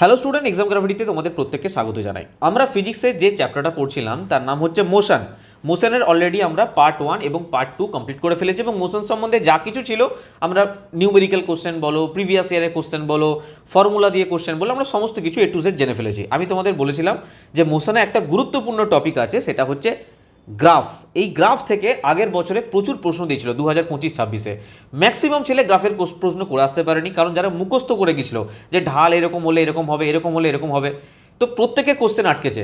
Hello student, exam গ্রাভিটিতে তোমাদের প্রত্যেককে স্বাগত জানাই। আমরা ফিজিক্সের যে চ্যাপ্টারটা পড়ছিলাম তার নাম হচ্ছে মোশন। মোশনের অলরেডি আমরা পার্ট 1 এবং পার্ট 2 কমপ্লিট করে ফেলেছি এবং মোশন সম্বন্ধে যা কিছু ছিল আমরা নিউমেরিক্যাল কোশ্চেন বলো, প্রিভিয়াস ইয়ারের কোশ্চেন বলো, ফর্মুলা দিয়ে কোশ্চেন বলো, আমরা সমস্ত কিছু A to Z জেনে ফেলেছি। আমি তোমাদের বলেছিলাম যে মোশনে একটা গুরুত্বপূর্ণ টপিক আছে, সেটা হচ্ছে গ্রাফ। এই গ্রাফ থেকে আগের বছরে প্রচুর প্রশ্ন দিয়েছিল 2025-26-এ। ম্যাক্সিমাম ছেলে গ্রাফের প্রশ্ন করে আসতে পারেনি, কারণ যারা মুখস্থ করে গেছিলো যে ঢাল এরকম হলে এরকম হবে, এরকম হলে এরকম হবে, তো প্রত্যেকের কোশ্চেন আটকেছে।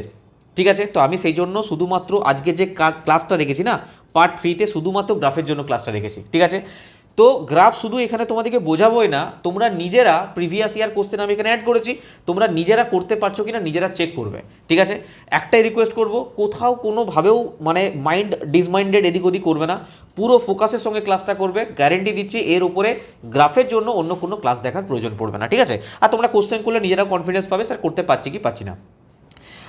ঠিক আছে, তো আমি সেই জন্য শুধুমাত্র আজকে যে ক্লাসটা রেখেছি না, পার্ট 3-তে শুধুমাত্র গ্রাফের জন্য ক্লাসটা রেখেছি। ঠিক আছে, তো গ্রাফ শুধু এখানে তোমাদেরকে বোঝাবোই না, তোমরা নিজেরা প্রিভিয়াস ইয়ার কোশ্চেন আমি এখানে অ্যাড করেছি, তোমরা নিজেরা করতে পারছো কিনা নিজেরা চেক করবে। ঠিক আছে, একটাই রিকোয়েস্ট করব, কোথাও কোনোভাবেও মানে মাইন্ড ডিসমাইন্ডেড এদিক ওদিক করবে না, পুরো ফোকাসের সঙ্গে ক্লাসটা করবে। গ্যারেন্টি দিচ্ছি এর উপরে গ্রাফের জন্য অন্য কোনো ক্লাস দেখার প্রয়োজন পড়বে না। ঠিক আছে, আর তোমরা কোশ্চেন করলে নিজেরা কনফিডেন্স পাবে স্যার করতে পারছি কি পাচ্ছি না।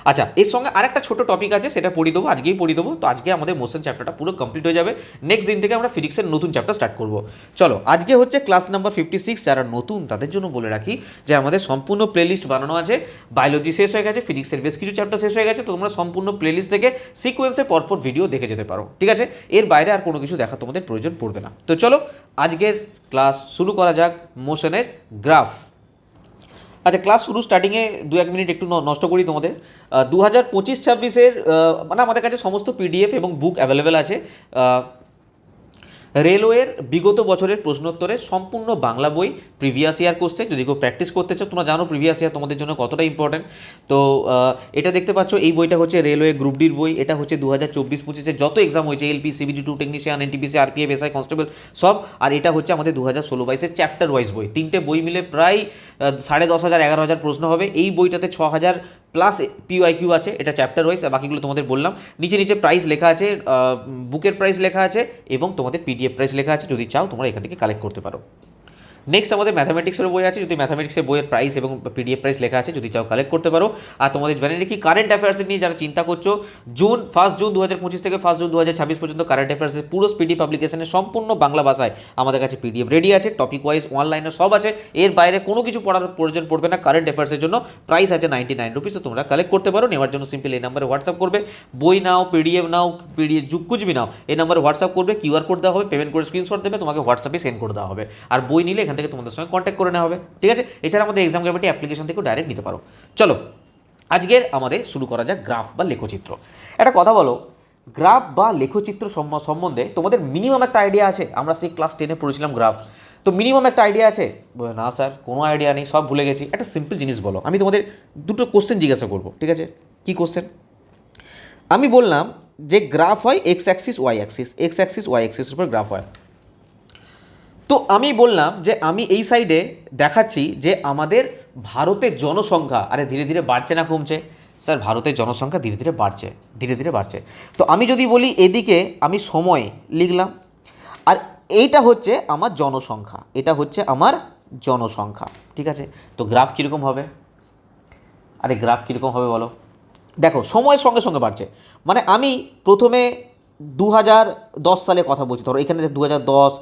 আচ্ছা, এর সঙ্গে আরেকটা ছোট টপিক আছে, সেটা পড়িয়ে দেবো, আজকেই পড়িয়ে দেবো। তো আজকে আমাদের মোশন চ্যাপ্টারটা পুরো কমপ্লিট হয়ে যাবে। নেক্সট দিন থেকে আমরা ফিজিক্সের নতুন চ্যাপ্টার স্টার্ট করব। চলো, আজকে হচ্ছে ক্লাস নাম্বার 56। যারা নতুন তাদের জন্য বলে রাখি যে আমাদের সম্পূর্ণ প্লেলিস্ট বানানো আছে। বায়োলজি শেষ হয়ে গেছে, ফিজিক্সের বেশ কিছু চ্যাপ্টার শেষ হয়ে গেছে, তো তোমরা সম্পূর্ণ প্লেলিস্ট থেকে সিকোয়েন্সে পরপর ভিডিও দেখে যেতে পারো। ঠিক আছে, এর বাইরে আর কোনো কিছু দেখা তোমাদের প্রয়োজন পড়বে না। তো চলো আজকের ক্লাস শুরু করা যাক, মোশনের গ্রাফ। আচ্ছা, ক্লাস শুরু স্টার্টিংয়ে 2-1 মিনিট একটু নষ্ট করি তোমাদের। 2025-26-এর মানে আমাদের কাছে সমস্ত পিডিএফ এবং বুক অ্যাভেলেবেল আছে। রেলওয়ের বিগত বছরের প্রশ্নোত্তরের সম্পূর্ণ বাংলা বই, প্রিভিয়াস ইয়ার কোশ্চেন। যদি কেউ প্র্যাকটিস করতে চাও, তোমরা জানো প্রিভিয়াস ইয়ার তোমাদের জন্য কতটা ইম্পর্টেন্ট। তো এটা দেখতে পাচ্ছ, এই বইটা হচ্ছে রেলওয়ে গ্রুপ ডির বই। এটা হচ্ছে 2024-25-এর যত এক্সাম হয়েছে, LP, CBD 2 technician, NTPC, RPF, SI, constable সব। আর এটা হচ্ছে আমাদের 2016-22-এর চ্যাপ্টার ওয়াইজ বই। তিনটে বই মিলে প্রায় 10,500-11,000 প্রশ্ন হবে। এই বইটাতে 6,000 প্লাস পিওআইকিউ আছে, এটা চ্যাপ্টার ওয়াইজ। আর বাকিগুলো তোমাদের বললাম, নিচে নিচে প্রাইস লেখা আছে, বুকের প্রাইস লেখা আছে এবং তোমাদের পিডিএফ প্রাইস লেখা আছে। যদি চাও তোমরা এখান থেকে কালেক্ট করতে পারো। নেক্সট আমাদের ম্যাথামেটিক্সের বই আছে, যদি ম্যাথামেটিক্সের বইয়ের প্রাইস এবং পিডিএফ প্রাইস লেখা আছে, যদি চাও কালেক্ট করতে পারো। আর তোমাদের জানেন কি কারেন্ট অ্যাফেয়ার্সের নিয়ে যারা চিন্তা করছো, 1 জুন 2025 থেকে 1 জুন 2026 পর্যন্ত কারেন্ট অ্যাফেয়ার্সের পুরো স্পিডি পাবলিকেশনের সম্পূর্ণ বাংলা ভাষায় আমাদের কাছে পিডিএফ রেডি আছে, টপিক ওয়াইজ অনলাইনে সব আছে। এর বাইরে কোনো কিছু পড়ার প্রয়োজন পড়বে না। কারেন্ট অ্যাফেয়ার্সের জন্য প্রাইস আছে 99 রুপিস। তো তোমরা কালেক্ট করতে পারো। নেওয়ার জন্য সিম্পল এই নাম্বারে হোয়াটসঅ্যাপ করবে। বই নাও, পিডিএফ নাও, পিডিএফ কুচবি নাও, এই নাম্বারে হোয়াটসঅ্যাপ করবে। কিউআর কোড দেওয়া হবে, পেমেন্ট করে স্ক্রিনশট দেবে, তোমাকে হোয়াটসঅ্যাপে সেন্ড করে দেওয়া হবে। আর বই নিলে এখান থেকে তোমাদের সঙ্গে কন্ট্যাক্ট করে নেওয়া হবে। ঠিক আছে, এছাড়া আমাদের এক্সাম গ্রাভিটি অ্যাপ্লিকেশন থেকেও ডাইরেক্ট নিতে পারো। চলো আজকের আমাদের শুরু করা যাক গ্রাফ বা লেখচিত্র। একটা কথা বলো, গ্রাফ বা লেখচিত্র সম্বন্ধে তোমাদের মিনিমাম একটা আইডিয়া আছে? আমরা সেই ক্লাস 10-এ পড়েছিলাম গ্রাফ, তো মিনিমাম একটা আইডিয়া আছে? না স্যার, কোনো আইডিয়া নেই, সব ভুলে গেছি। একটা সিম্পল জিনিস বলো। আমি তোমাদের দুটো কোশ্চেন জিজ্ঞাসা করবো। ঠিক আছে, কী কোশ্চেন? আমি বললাম যে গ্রাফ হয় X axis Y axis, X axis Y অ্যাক্সিসের উপর গ্রাফ হয়। তো আমি বললাম যে আমি এই সাইডে দেখাচ্ছি যে আমাদের ভারতের জনসংখ্যা আরে ধীরে ধীরে বাড়ছে না কমছে? স্যার ভারতের জনসংখ্যা ধীরে ধীরে বাড়ছে, ধীরে ধীরে বাড়ছে। তো আমি যদি বলি এদিকে আমি সময় লিখলাম, আর এইটা হচ্ছে আমার জনসংখ্যা, এটা হচ্ছে আমার জনসংখ্যা। ঠিক আছে, তো গ্রাফ কীরকম হবে? আরে গ্রাফ কীরকম হবে বলো? দেখো, সময়ের সঙ্গে সঙ্গে বাড়ছে। মানে আমি প্রথমে 2010 সালে কথা বলছি, ধরো এখানে 2010,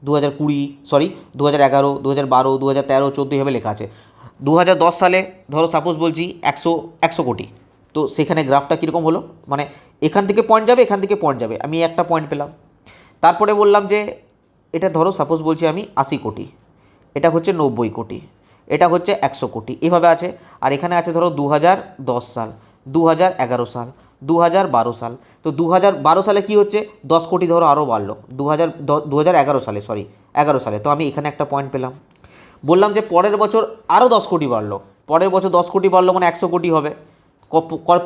2020, সরি 2011, 2012, 2013, 2014 এভাবে লেখা আছে। 2010 সালে ধরো সাপোজ বলছি 100 কোটি, তো সেখানে গ্রাফটা কীরকম হলো? মানে এখান থেকে পয়েন্ট যাবে, এখান থেকে পয়েন্ট যাবে, আমি একটা পয়েন্ট পেলাম। তারপরে বললাম যে এটা ধরো সাপোজ বলছি আমি 80 কোটি, এটা হচ্ছে 90 কোটি, এটা হচ্ছে 100 কোটি, এভাবে আছে। আর এখানে আছে ধরো 2010 সাল, 2011 সাল, 2012 সাল। তো 2012 সালে কী হচ্ছে? 10 কোটি ধরো আরও বাড়লো 2011 সালে, সরি 11 সালে। তো আমি এখানে একটা পয়েন্ট পেলাম। বললাম যে পরের বছর আরও 10 কোটি বাড়লো, পরের বছর 10 কোটি বাড়লো মানে 100 কোটি হবে।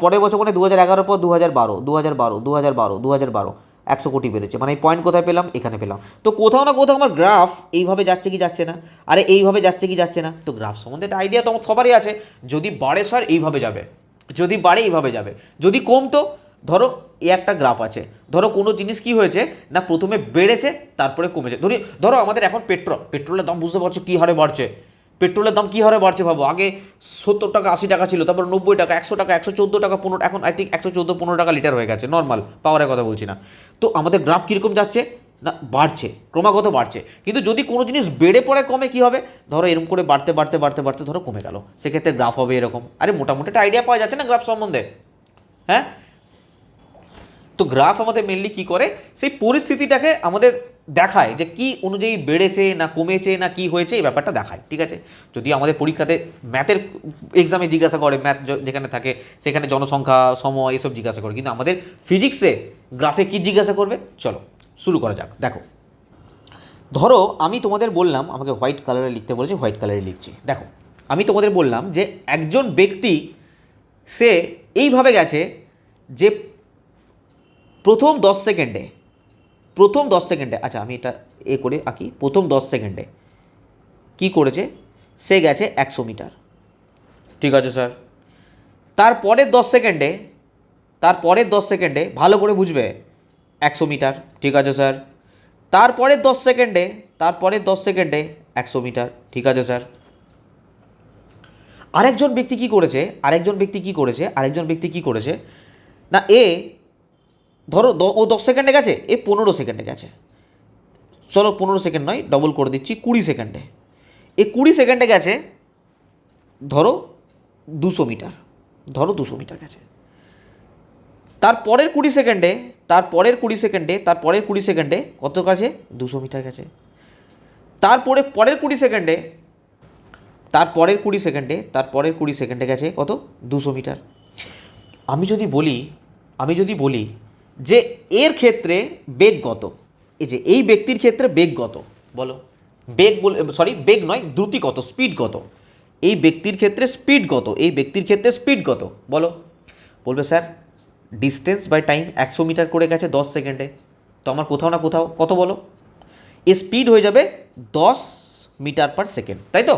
পরের বছর মানে 2011 পর 2012, 2012, 2012, 2012, 100 কোটি বেড়েছে। মানে এই পয়েন্ট কোথায় পেলাম? এখানে পেলাম। তো কোথাও না কোথাও আমার গ্রাফ এইভাবে যাচ্ছে কি যাচ্ছে না? আরে এইভাবে যাচ্ছে কি যাচ্ছে না? তো গ্রাফ সম্বন্ধে একটা আইডিয়া তোমার সবারই আছে। যদি বাড়ে স্যার এইভাবে যাবে, যদি বাড়ে এইভাবে যাবে, যদি কমতো, ধরো এ একটা গ্রাফ আছে, ধরো কোনো জিনিস কি হয়েছে না প্রথমে বেড়েছে তারপরে কমেছে। ধরো আমাদের এখন পেট্রোলের দাম বুঝতে পারছো কী হারে বাড়ছে? পেট্রোলের দাম কী হারে বাড়ছে ভাবো। আগে 70 টাকা 80 টাকা ছিল, তারপর 90 টাকা, 100 টাকা, 114 টাকা, 15, এখন আই থিঙ্ক 114-15 টাকা লিটার হয়ে গেছে, নর্মাল পাওয়ারের কথা বলছি না। তো আমাদের গ্রাফ কীরকম যাচ্ছে? না বাড়ছে, ক্রমাগত বাড়ছে। কিন্তু যদি কোনো জিনিস বেড়ে পড়ে কমে কী হবে, ধরো এরকম করে বাড়তে বাড়তে বাড়তে বাড়তে ধরো কমে গেল, সেক্ষেত্রে গ্রাফ হবে এরকম। আরে মোটামুটি একটা আইডিয়া পাওয়া যাচ্ছে না গ্রাফ সম্বন্ধে? হ্যাঁ, তো গ্রাফ আমাদের মেনলি কী করে, সেই পরিস্থিতিটাকে আমাদের দেখায় যে কি অনুযায়ী বেড়েছে না কমেছে না কি হয়েছে, এই ব্যাপারটা দেখায়। ঠিক আছে, যদি আমাদের পরীক্ষাতে ম্যাথের এক্সামে জিজ্ঞাসা করে, ম্যাথ যেখানে থাকে সেখানে জনসংখ্যা, সময়, এসব জিজ্ঞাসা করে, কিন্তু আমাদের ফিজিক্সে গ্রাফে কি জিজ্ঞাসা করবে, চলো শুরু করা যাক। দেখো, ধরো আমি তোমাদের বললাম, আমাকে হোয়াইট কালারে লিখতে বলেছে, হোয়াইট কালারে লিখছি। দেখো, আমি তোমাদের বললাম যে একজন ব্যক্তি সে এইভাবে গেছে যে প্রথম 10 সেকেন্ডে, আচ্ছা আমি এটা করে আঁকি, প্রথম 10 সেকেন্ডে কি করেছে, সে গেছে 100 মিটার। ঠিক আছে স্যার। তারপরের 10 সেকেন্ডে ভালো করে বুঝবে, 100 মিটার। ঠিক আছে স্যার। তারপরের 10 সেকেন্ডে 100 মিটার। ঠিক আছে স্যার। আরেকজন ব্যক্তি কি করেছে, না এ ধরো ও 10 সেকেন্ডে গেছে, এ 15 সেকেন্ডে গেছে। চলো 15 সেকেন্ড নয়, ডবল করে দিচ্ছি, 20 সেকেন্ডে। এ 20 সেকেন্ডে গেছে ধরো 200 মিটার, গেছে। তারপরের 20 সেকেন্ডে কত গেছে, 200 মিটার গেছে। পরের 20 সেকেন্ডে গেছে কত, 200 মিটার। আমি যদি বলি যে এর ক্ষেত্রে বেগ কত, এই যে এই ব্যক্তির ক্ষেত্রে বেগ কত, বলো। বেগ নয়, দ্রুতি কত, স্পিড কত, এই ব্যক্তির ক্ষেত্রে স্পিড কত, বলো। বলবে sir distance by time, 100 metre করে গেছে 10 সেকেন্ডে, তো আমার কোথাও না কোথাও কত, বলো, এ স্পিড হয়ে যাবে 10 মিটার পার সেকেন্ড, তাই তো।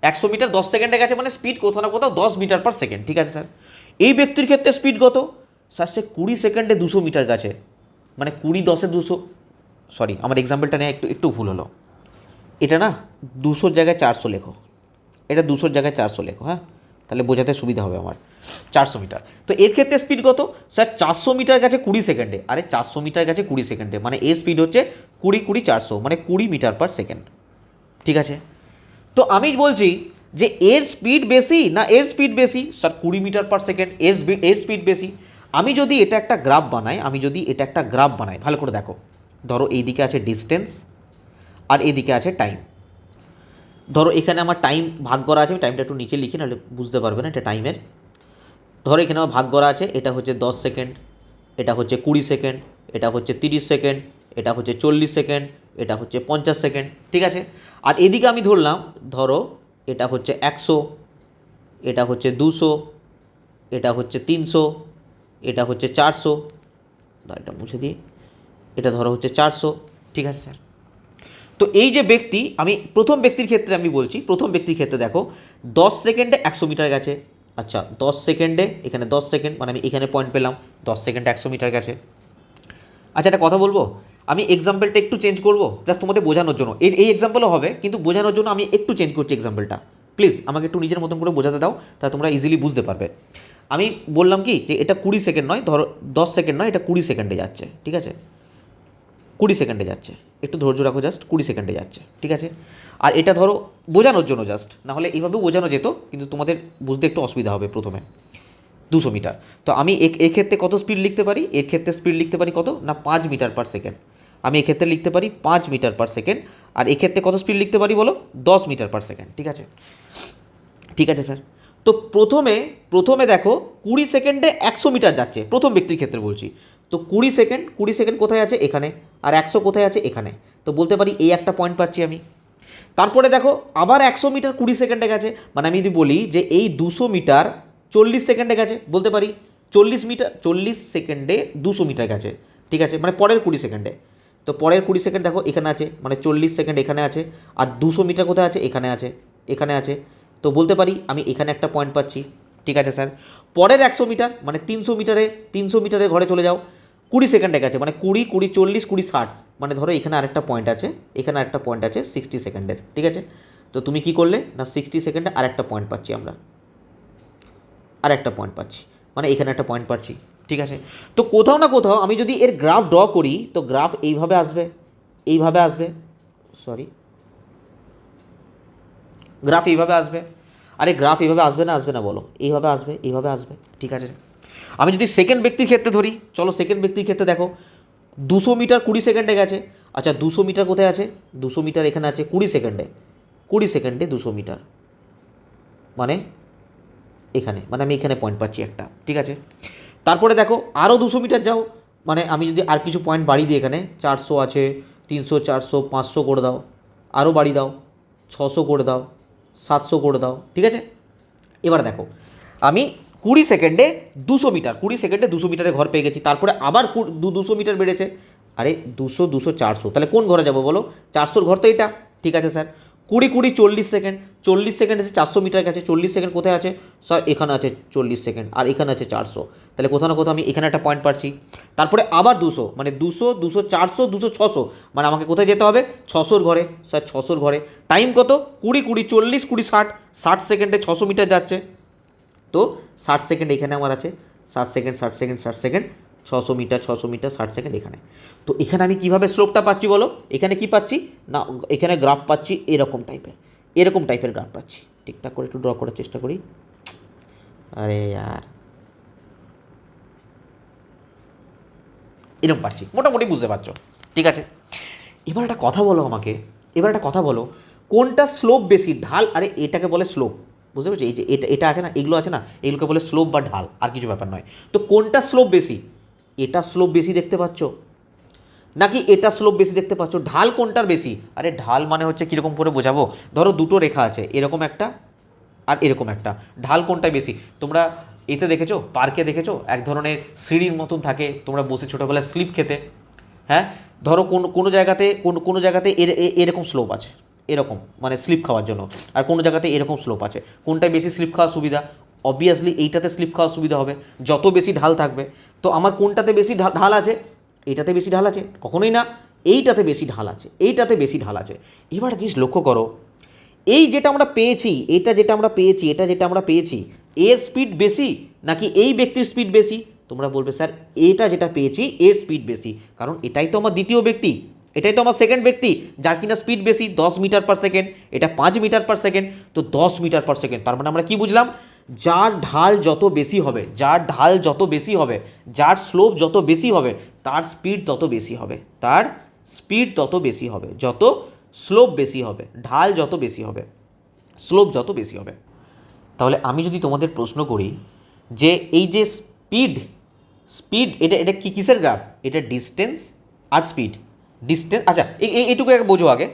100 মিটার 10 সেকেন্ডে গেছে মানে স্পিড কোথাও না কোথাও 10 মিটার পার সেকেন্ড। ঠিক আছে স্যার। এই ব্যক্তির ক্ষেত্রে স্পিড কত, স্যার সে 20 সেকেন্ডে 200 মিটার গেছে, মানে 20 10-এ 200, সরি আমার এক্সাম্পলটা নিয়ে একটু ভুল হলো, এটা না 200 জায়গায় 400 লেখো, এটা 200 জায়গায় 400 লেখো, হ্যাঁ, তাহলে বোঝাতে সুবিধা হবে আমার। 400 মিটার, তো এর ক্ষেত্রে স্পিড কত, স্যার 400 মিটার গেছে 20 সেকেন্ডে। আরে 400 মিটার গেছে 20 সেকেন্ডে, মানে এর স্পিড হচ্ছে 20-20-400, মানে 20 মিটার পার সেকেন্ড। ঠিক আছে, তো আমি বলছি যে এর স্পিড বেশি না এর স্পিড বেশি, স্যার 20 মিটার পার সেকেন্ড, এর স্পিড বেশি। আমি যদি এটা একটা গ্রাফ বানাই, ভালো করে দেখো, ধরো এইদিকে আছে ডিস্টেন্স আর এইদিকে আছে টাইম। ধরো এখানে আমার টাইম ভাগ করা আছে, আমি টাইমটা একটু নিচে লিখি, নাহলে বুঝতে পারবে না এটা টাইমের। ধরো এখানে আমার ভাগ করা আছে, এটা হচ্ছে 10 সেকেন্ড, এটা হচ্ছে 20 সেকেন্ড, এটা হচ্ছে 30 সেকেন্ড, এটা হচ্ছে 40 সেকেন্ড, এটা হচ্ছে 50 সেকেন্ড। ঠিক আছে, আর এদিকে আমি ধরলাম, ধরো এটা হচ্ছে 100, এটা হচ্ছে 200, এটা হচ্ছে 300, এটা হচ্ছে 400, এটা মুছে দিই, এটা ধরো হচ্ছে 400। ঠিক আছে স্যার। তো এই যে ব্যক্তি, আমি প্রথম ব্যক্তির ক্ষেত্রে আমি বলছি, প্রথম ব্যক্তির ক্ষেত্রে দেখো 10 সেকেন্ডে 100 মিটার গেছে। আচ্ছা 10 সেকেন্ডে, এখানে 10 সেকেন্ড, মানে আমি এখানে পয়েন্ট পেলাম, 10 সেকেন্ডে 100 মিটার গেছে। আচ্ছা একটা কথা বলবো, আমি এক্সাম্পলটা একটু চেঞ্জ করবো জাস্ট তোমাদের বোঝানোর জন্য, এই এক্সাম্পলও হবে কিন্তু বোঝানোর জন্য আমি একটু চেঞ্জ করছি এক্সাম্পলটা। প্লিজ আমাকে একটু নিজের মতন করে বোঝাতে দাও, তাহলে তোমরা ইজিলি বুঝতে পারবে। আমি বললাম কি যে এটা 20 সেকেন্ড নয়, ধরো 10 সেকেন্ড নয়, এটা 20 সেকেন্ডে যাচ্ছে। ঠিক আছে, 20 সেকেন্ডে যাচ্ছে, একটু ধৈর্য রাখো, জাস্ট 20 সেকেন্ডে যাচ্ছে। ঠিক আছে, আর এটা ধরো বোঝানোর জন্য জাস্ট, না হলে এইভাবে বোঝানো যেত কিন্তু তোমাদের বুঝতে একটু অসুবিধা হবে প্রথমে। 200 মিটার, তো আমি এক্ষেত্রে কত স্পিড লিখতে পারি, এর ক্ষেত্রে স্পিড লিখতে পারি কত না 5 মিটার পার সেকেন্ড। আমি এক্ষেত্রে লিখতে পারি 5 মিটার পার সেকেন্ড, আর এক্ষেত্রে কত স্পিড লিখতে পারি বলো, 10 মিটার পার সেকেন্ড। ঠিক আছে, ঠিক আছে স্যার। তো প্রথমে দেখো 20 সেকেন্ডে 100 মিটার যাচ্ছে, প্রথম ব্যক্তির ক্ষেত্রে বলছি। তো 20 সেকেন্ড কোথায় আছে, এখানে, আর 100 কোথায় আছে, এখানে। তো বলতে পারি এই একটা পয়েন্ট পাচ্ছি আমি। তারপরে দেখো আবার 100 মিটার 20 সেকেন্ডে গেছে, মানে আমি যদি বলি যে এই 200 মিটার 40 সেকেন্ডে গেছে, বলতে পারি 40 সেকেন্ডে 200 মিটার গেছে। ঠিক আছে, মানে পরের 20 সেকেন্ডে। তো পরের 20 সেকেন্ড দেখো এখানে আছে, মানে 40 সেকেন্ড এখানে আছে, আর 200 মিটার কোথায় আছে, এখানে আছে। তো বলতে পারি আমি এখানে একটা পয়েন্ট পাচ্ছি। ঠিক আছে স্যার। পরের 100 মিটার মানে 300 মিটারের ঘরে চলে যাও, 20 সেকেন্ডে গেছে, মানে 20, 40, 60, মানে ধরো এখানে আরেকটা পয়েন্ট আছে, 60 সেকেন্ডের। ঠিক আছে, তো তুমি কি করলে না 60 সেকেন্ডে আরেকটা পয়েন্ট পাচ্ছি আমরা, মানে এখানে একটা পয়েন্ট পাচ্ছি। ঠিক আছে, তো কোথাও না কোথাও আমি যদি এর গ্রাফ ড্র করি তো গ্রাফ এইভাবে আসবে, এইভাবে আসবে, সরি, গ্রাফ এইভাবে আসবে। আরে গ্রাফ এইভাবে আসবে না বলো, এইভাবে আসবে, এইভাবে আসবে, ঠিক আছে। আমি যদি সেকেন্ড ব্যক্তির ক্ষেত্রে ধরি, চলো সেকেন্ড ব্যক্তির ক্ষেত্রে দেখো 200 মিটার 20 সেকেন্ডে গেছে। আচ্ছা 200 মিটার কোথায় আছে? 200 মিটার এখানে আছে 20 সেকেন্ডে, 20 সেকেন্ডে 200 মিটার মানে এখানে, মানে আমি এখানে পয়েন্ট পাচ্ছি একটা, ঠিক আছে। তারপরে দেখো আরও 200 মিটার যাও, মানে আমি যদি আর কিছু পয়েন্ট বাড়িয়ে দিই, এখানে 400 আছে, 300, 400, 500 করে দাও, আরও বাড়িয়ে দাও, 600 করে দাও, 700 করে দাও, ঠিক আছে। এবার দেখো আমি 20 সেকেন্ডে 200 মিটার, 20 সেকেন্ডে 200 মিটারে ঘর পেয়ে গেছি। তারপরে আবার 200 মিটার বেড়েছে। আরে 200, 200, 400, তাহলে কোন ঘরে যাবো বলো? 400 ঘর তো এটা, ঠিক আছে স্যার। 20, 20, 40 সেকেন্ড, 40 সেকেন্ড এসে 400 মিটার কাছে, 40 সেকেন্ড কোথায় আছে স্যার? এখানে আছে 40 সেকেন্ড, আর এখানে আছে 400, তাহলে কোথাও না কোথাও আমি এখানে একটা পয়েন্ট পাচ্ছি। তারপরে আবার 200, মানে 200, 200, 400, 200, 600, মানে আমাকে কোথায় যেতে হবে? 600 ঘরে স্যার, 600 ঘরে। টাইম কত? 20, 20, 40, 20, 60, 60 সেকেন্ডে 600 মিটার যাচ্ছে। তো 60 সেকেন্ড এখানে আমার আছে, 60 second, 60 second, 60 second, 600 metre, 600 metre, 60 second এখানে। তো এখানে আমি কীভাবে স্লোপটা পাচ্ছি বলো? এখানে কি পাচ্ছি না, এখানে গ্রাফ পাচ্ছি এরকম টাইপের, এরকম টাইপের গ্রাফ পাচ্ছি। ঠিকঠাক করে একটু ড্র করার চেষ্টা করি। আরে यार, এরকম পাচ্ছি, মোটামুটি বুঝতে পারছো, ঠিক আছে। এবার একটা কথা বলো আমাকে, এবার একটা কথা বলো, কোনটা স্লোপ বেশি, ঢাল? আরে এটাকে বলে স্লোপ, বুঝতে পারছি। এই যে এটা এটা আছে না, এগুলো আছে না, এগুলোকে বলে স্লোপ বা ঢাল, আর কিছু ব্যাপার নয়। তো কোনটা স্লোপ বেশি? এটা স্লোপ বেশি দেখতে পাচ্ছ, নাকি এটা স্লোপ বেশি দেখতে পাচ্ছ? ঢাল কোনটার বেশি? আরে ঢাল মানে হচ্ছে কীরকম করে বোঝাবো, ধরো দুটো রেখা আছে, এরকম একটা আর এরকম একটা, ঢাল কোনটায় বেশি? তোমরা এতে দেখেছো, পার্কে দেখেছো, এক ধরনের সিঁড়ির মতন থাকে, তোমরা বসে ছোটোবেলায় স্লিপ খেতে, হ্যাঁ, ধরো কোনো জায়গাতে কোনো জায়গাতে এরকম স্লোপ আছে, এরকম মানে স্লিপ খাওয়ার জন্য, আর কোনো জায়গাতে এরকম স্লোপ আছে। কোনটায় বেশি স্লিপ খাওয়ার সুবিধা? অবভিয়াসলি এইটাতে স্লিপ খাওয়ার সুবিধা হবে, যত বেশি ঢাল থাকবে। তো আমার কোনটাতে বেশি ঢাল আছে? এইটাতে বেশি ঢাল আছে? কখনোই না, এইটাতে বেশি ঢাল আছে, এইটাতে বেশি ঢাল আছে। এবার জিনিস লক্ষ্য করো, এই যেটা আমরা পেয়েছি, এটা যেটা আমরা পেয়েছি, এর স্পিড বেশি নাকি এই ব্যক্তির স্পিড বেশি? তোমরা বলবে স্যার এটা যেটা পেয়েছি এর স্পিড বেশি, কারণ এটাই তো আমার দ্বিতীয় ব্যক্তি, এটাই তো আমার সেকেন্ড ব্যক্তি, যার কিনা স্পিড বেশি 10 মিটার পার সেকেন্ড, এটা 5 মিটার পার সেকেন্ড, তো 10 মিটার পার সেকেন্ড। তার মানে আমরা কি বুঝলাম? যার ঢাল যত বেশি হবে, যার ঢাল যত বেশি হবে, যার স্লোপ যত বেশি হবে, তার স্পিড তত বেশি হবে, তার স্পিড তত বেশি হবে, যত স্লোপ বেশি হবে, ঢাল যত বেশি হবে, স্লোপ যত বেশি হবে। তাহলে আমি যদি তোমাদের প্রশ্ন করি যে এই যে স্পিড, স্পিড এটা এটা কি কিসের গ্রাফ? এটা ডিস্টেন্স আর স্পিড, ডিস্টেন্স। আচ্ছা এইটুকু আগে বোঝো আগে,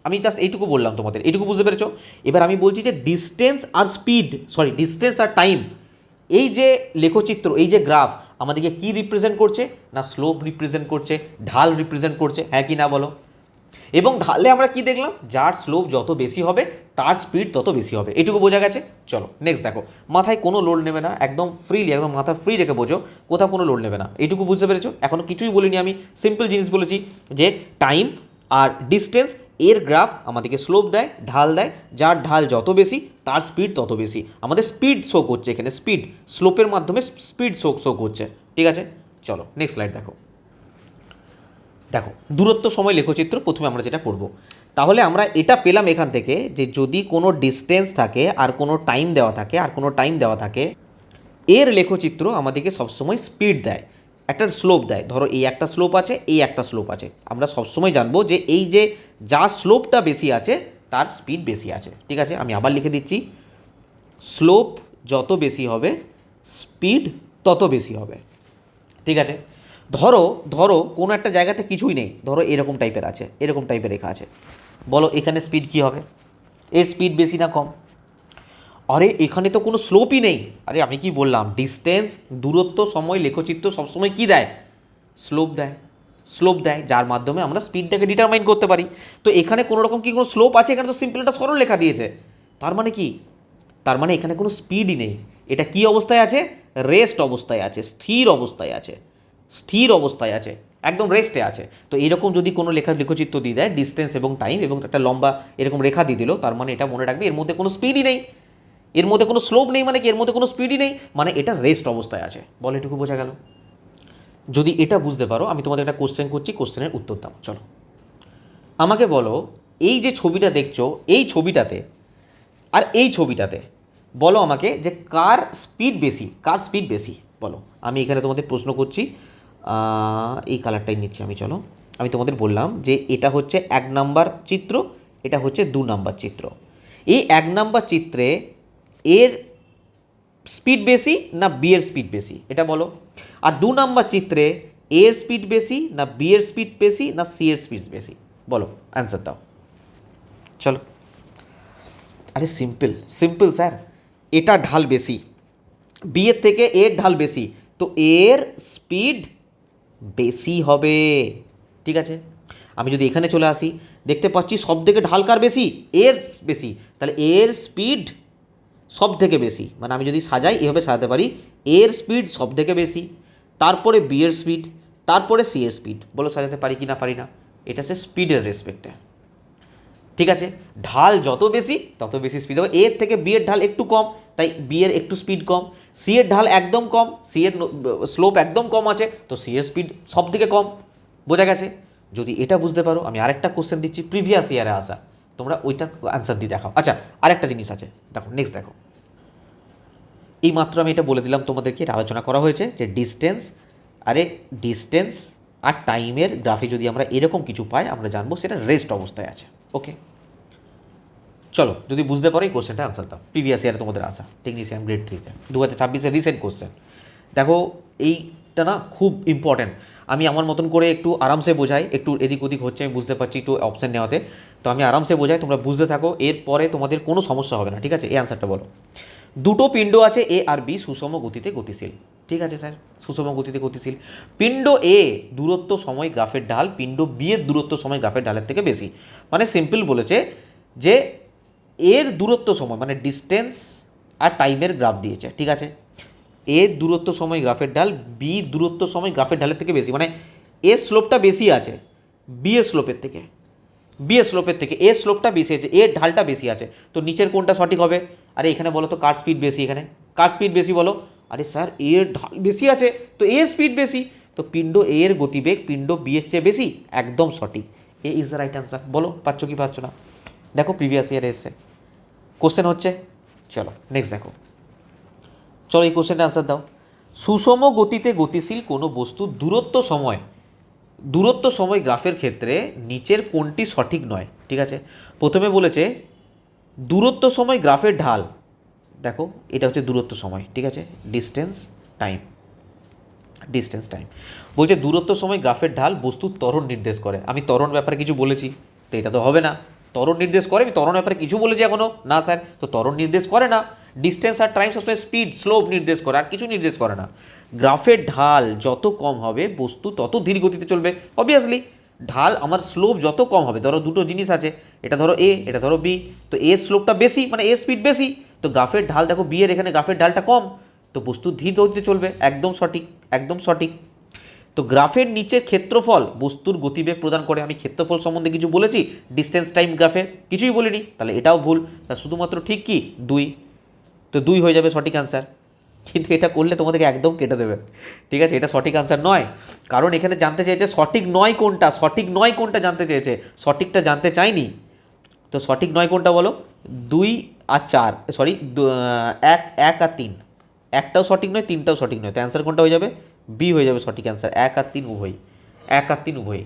আমি জাস্ট এইটুকু বললাম তোমাদের, এইটুকু বুঝতে পেরেছো? এবার আমি বলছি যে ডিস্টেন্স আর স্পিড, সরি ডিস্টেন্স আর টাইম, এই যে লেখচিত্র, এই যে গ্রাফ আমাদেরকে কি রিপ্রেজেন্ট করছে না, স্লোপ রিপ্রেজেন্ট করছে, ঢাল রিপ্রেজেন্ট করছে, হ্যাঁ কি না বলো? এবং ঢালে আমরা কি দেখলাম? যার স্লোপ যত বেশি হবে তার স্পিড তত বেশি হবে, এটুকু বোঝা গেছে। চলো নেক্সট দেখো, মাথায় কোনো লোড নেবে না, একদম ফ্রিলি, একদম মাথা ফ্রি রেখে বোঝো, কোথাও কোনো লোড নেবে না, এইটুকু বুঝতে পেরেছো? এখনও কিছুই বলিনি আমি, সিম্পল জিনিস বলেছি যে টাইম আর ডিস্টেন্স এর গ্রাফ আমাদেরকে স্লোপ দেয়, ঢাল দেয়, যার ঢাল যত বেশি তার স্পিড তত বেশি। আমাদের স্পিড শো করছে এখানে, স্পিড, স্লোপের মাধ্যমে স্পিড শো করছে, ঠিক আছে। চলো নেক্সট স্লাইড দেখো। দেখো দূরত্ব সময় লেখচিত্র প্রথমে আমরা যেটা করব, তাহলে আমরা এটা পেলাম এখান থেকে যে যদি কোনো ডিস্টেন্স থাকে আর কোনো টাইম দেওয়া থাকে, আর কোনো টাইম দেওয়া থাকে, এর লেখচিত্র আমাদেরকে সবসময় স্পিড দেয়, একটা স্লোপ দেয়। ধরো এই একটা স্লোপ আছে, এই একটা স্লোপ আছে, আমরা সবসময় জানবো যে এই যে যা স্লোপটা বেশি আছে তার স্পিড বেশি আছে, ঠিক আছে। আমি আবার লিখে দিচ্ছি, স্লোপ যত বেশি হবে স্পিড তত বেশি হবে, ঠিক আছে। ধরো ধরো কোনো একটা জায়গাতে কিছুই নেই, ধরো এরকম টাইপের আছে, এরকম টাইপের রেখা আছে, বলো এখানে স্পিড কী হবে? এর স্পিড বেশি না কম? আরে এখানে তো কোনো স্লোপই নেই। আরে আমি কি বললাম, ডিস্টেন্স, দূরত্ব, সময়, লেখচিত্র সবসময় কী দেয়? স্লোপ দেয়, স্লোপ দেয়, যার মাধ্যমে আমরা স্পিডটাকে ডিটারমাইন করতে পারি। তো এখানে কোনো রকম কি কোনো স্লোপ আছে? এখানে তো সিম্পল একটা সরল লেখা দিয়েছে, তার মানে কি? তার মানে এখানে কোনো স্পিডই নেই, এটা কি অবস্থায় আছে? রেস্ট অবস্থায় আছে, স্থির অবস্থায় আছে, স্থির অবস্থায় আছে, একদম রেস্টে আছে। তো এরকম যদি কোনো লেখচিত্র দিয়ে দেয়, ডিস্টেন্স এবং টাইম এবং একটা লম্বা এরকম রেখা দিয়ে দিল, তার মানে এটা মনে রাখবে এর মধ্যে কোনো স্পিডই নেই, এর মধ্যে কোনো স্লোপ নেই, মানে কি এর মধ্যে কোনো স্পিডই নেই, মানে এটা রেস্ট অবস্থায় আছে। বল এটুকু বোঝা গেল? যদি এটা বুঝতে পারো, আমি তোমাদের একটা কোশ্চেন করছি, কোশ্চেনের উত্তর দাও। চলো আমাকে বলো এই যে ছবিটা দেখছো এই ছবিটাতে আর এই ছবিটাতে বলো আমাকে যে কার স্পিড বেশি বলো। আমি এখানে তোমাদের প্রশ্ন করছি, এই কালারটাই নিচ্ছি আমি। চলো, আমি তোমাদের বললাম যে এটা হচ্ছে 1 নাম্বার চিত্র, এটা হচ্ছে 2 নাম্বার চিত্র। এই 1 নাম্বার চিত্রে এর স্পিড বেশি না বি এর স্পিড বেশি এটা বলো। আর 2 নাম্বার চিত্রে এর স্পিড বেশি না বি এর স্পিড বেশি না সি এর স্পিড বেশি বলো, অ্যান্সার দাও। চলো, আরে সিম্পল স্যার, এটা ঢাল বেশি, বি এর থেকে এর ঢাল বেশি, তো এর স্পিড বেশি হবে। ঠিক আছে, আমি যদি এখানে চলে আসি দেখতে পাচ্ছি সব থেকে ঢাল কার বেশি, এর বেশি, তাহলে এর স্পিড সব থেকে বেশি, মানে আমি যদি সাজাই এভাবে সাজাতে পারি, এর স্পিড সব থেকে বেশি, তারপরে বি এর স্পিড, তারপরে সি এর স্পিড। বলো সাজাতে পারি কি না পারি না? এটা হচ্ছে স্পিডের রেসপেক্টে। ঠিক আছে, ঢাল যত বেশি তত বেশি স্পিড হবে। এর থেকে বি এর ঢাল একটু কম, তাই বি এর একটু স্পিড কম। সি এর ঢাল একদম কম, সি এর স্লোপ একদম কম আছে, তো সি এর স্পিড সব থেকে কম। বোঝা গেছে? যদি এটা বুঝতে পারো, আমি আরেকটা কোশ্চেন দিচ্ছি প্রিভিয়াস ইয়ারে আসা, তোমরা ওইটার অ্যান্সার দিয়ে দেখাও। আচ্ছা, আরেকটা জিনিস আছে, দেখো নেক্সট দেখো। এই মাত্র আমি এটা বলে দিলাম তোমাদেরকে, এটা আলোচনা করা হয়েছে যে ডিস্টেন্স আর টাইমের গ্রাফে যদি আমরা এরকম কিছু পাই, আমরা জানবো সেটা রেস্ট অবস্থায় আছে। ওকে, চলো, যদি বুঝতে পারো এই কোশ্চেনটা আনসার দাও। প্রিভিয়াস ইয়ারে তোমাদের আসা টেকনিশিয়ান গ্রেড 3-তে 2026-এর রিসেন্ট কোশ্চেন। দেখো এইটা না খুব ইম্পর্ট্যান্ট। আমি আমার মতন করে একটু আরামসে বোঝাই, একটু এদিক ওদিক হচ্ছে আমি বুঝতে পারছি একটু অপশান নেওয়াতে, তো আমি আরামসে বোঝাই, তোমরা বুঝতে থাকো, এরপরে তোমাদের কোনো সমস্যা হবে না। ঠিক আছে, এই অ্যান্সারটা বলো। দুটো পিণ্ড আছে এ আর বি, সুষম গতিতে গতিশীল। ঠিক আছে স্যার, সুষম গতিতে গতিশীল। পিণ্ড এ দূরত্ব সময় গ্রাফের ঢাল পিণ্ড বি এর দূরত্ব সময় গ্রাফের ঢালের থেকে বেশি। মানে সিম্পল বলেছে যে এর দূরত্ব সময় মানে ডিস্টেন্স আর টাইমের গ্রাফ দিয়েছে। ঠিক আছে, এর দূরত্ব সময় গ্রাফের ঢাল বি দূরত্ব সময় গ্রাফের ঢালের থেকে বেশি, মানে এর স্লোপটা বেশি আছে বি এর স্লোপের থেকে, এর স্লোপটা বেশি আছে, এর ঢালটা বেশি আছে, তো নিচের কোনটা সঠিক হবে? আরে এখানে বলো তো কার স্পিড বেশি, এখানে কার স্পিড বেশি বলো? আরে স্যার এর ঢাল বেশি আছে তো এর স্পিড বেশি, তো পিণ্ড এ এর গতিবেগ পিণ্ড বি এর চেয়ে বেশি, একদম সঠিক। এ ইজ দ্য রাইট অ্যান্সার। বলো পাচ্ছ কি পাচ্ছ না? দেখো প্রিভিয়াস ইয়ারে এসছে কোশ্চেন হচ্ছে। চলো নেক্সট দেখো, চলো এই কোশ্চেনটা আনসার দাও। সুষম গতিতে গতিশীল কোনো বস্তু দূরত্ব সময় গ্রাফের ক্ষেত্রে নিচের কোনটি সঠিক নয়? ঠিক আছে, প্রথমে বলেছে দূরত্ব সময় গ্রাফের ঢাল, দেখো এটা হচ্ছে দূরত্ব সময়। ঠিক আছে, ডিস্টেন্স টাইম বলছে দূরত্ব সময় গ্রাফের ঢাল বস্তুর ত্বরণ নির্দেশ করে। আমি ত্বরণ ব্যাপারে কিছু বলেছি, তো এটা তো হবে না। ত্বরণ নির্দেশ করে, আমি ত্বরণ ব্যাপারে কিছু বলেছি এখনও না স্যার, তো ত্বরণ নির্দেশ করে না। ডিস্টেন্স আর টাইম সবসময় স্পিড স্লোপ নির্দেশ করে, আর কিছু নির্দেশ করে না। গ্রাফের ঢাল যত কম হবে বস্তু তত ধীর গতিতে চলবে। অবভিয়াসলি ঢাল আমার স্লোপ যত কম হবে, ধরো দুটো জিনিস আছে, এটা ধরো এ, এটা ধরো বি, তো এর স্লোপটা বেশি মানে এর স্পিড বেশি, তো গ্রাফের ঢাল দেখো বি এর এখানে গ্রাফের ঢালটা কম, তো বস্তু ধীর গতিতে চলবে। একদম সঠিক। তো গ্রাফের নিচের ক্ষেত্রফল বস্তুর গতিবেগ প্রদান করে। আমি ক্ষেত্রফল সম্বন্ধে কিছু বলেছি ডিস্টেন্স টাইম গ্রাফের? কিছুই বলিনি, তাহলে এটাও ভুল। তা শুধুমাত্র ঠিক কি 2, তো 2 হয়ে যাবে সঠিক অ্যান্সার। কিন্তু এটা করলে তোমাদেরকে একদম কেটে দেবে। ঠিক আছে, এটা সঠিক অ্যান্সার নয়, কারণ এখানে জানতে চেয়েছে সঠিক নয় কোনটা জানতে চেয়েছে, সঠিকটা জানতে চাইনি। তো সঠিক নয় কোনটা বলো? 2 আর 4, সরি 1 আর 3, একটাও সঠিক নয়, 3টাও সঠিক নয়, তো অ্যান্সার কোনটা হয়ে যাবে? বি হয়ে যাবে সঠিক অ্যান্সার। 1 আর 3 উভয়ই।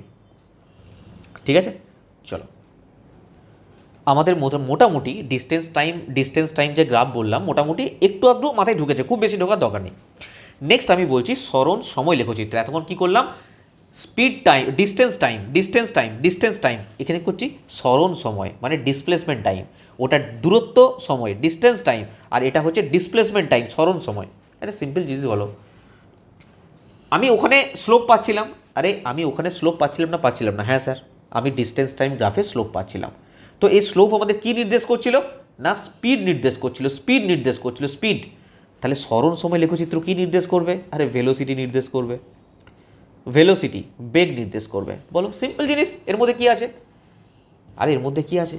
ঠিক আছে, চলো আমাদের মোটামুটি ডিস্টেন্স টাইম যে গ্রাফ বললাম, মোটামুটি একটু আধটু মাথায় ঢুকেছে, খুব বেশি ঢোকার দরকার নেই। নেক্সট আমি বলছি সরণ সময় লেখচিত্র। এতক্ষণ কী করলাম? স্পিড টাইম, ডিস্টেন্স টাইম, এখানে করছি সরণ সময় মানে ডিসপ্লেসমেন্ট টাইম। ওটা দূরত্ব সময় ডিস্টেন্স টাইম, আর এটা হচ্ছে ডিসপ্লেসমেন্ট টাইম সরণ সময়। এটা সিম্পল জিনিস বলো। আমি ওখানে স্লোপ পাচ্ছিলাম, পাচ্ছিলাম না, হ্যাঁ স্যার আমি ডিস্টেন্স টাইম গ্রাফে স্লোপ পাচ্ছিলাম। তো এই স্লোপ আমাদের কী নির্দেশ করছিল? না স্পিড নির্দেশ করছিল। তাহলে সরণ সময় লেখচিত্র কী নির্দেশ করবে? আরে ভেলোসিটি নির্দেশ করবে, বেগ নির্দেশ করবে। বলো সিম্পল জিনিস, এর মধ্যে কী আছে?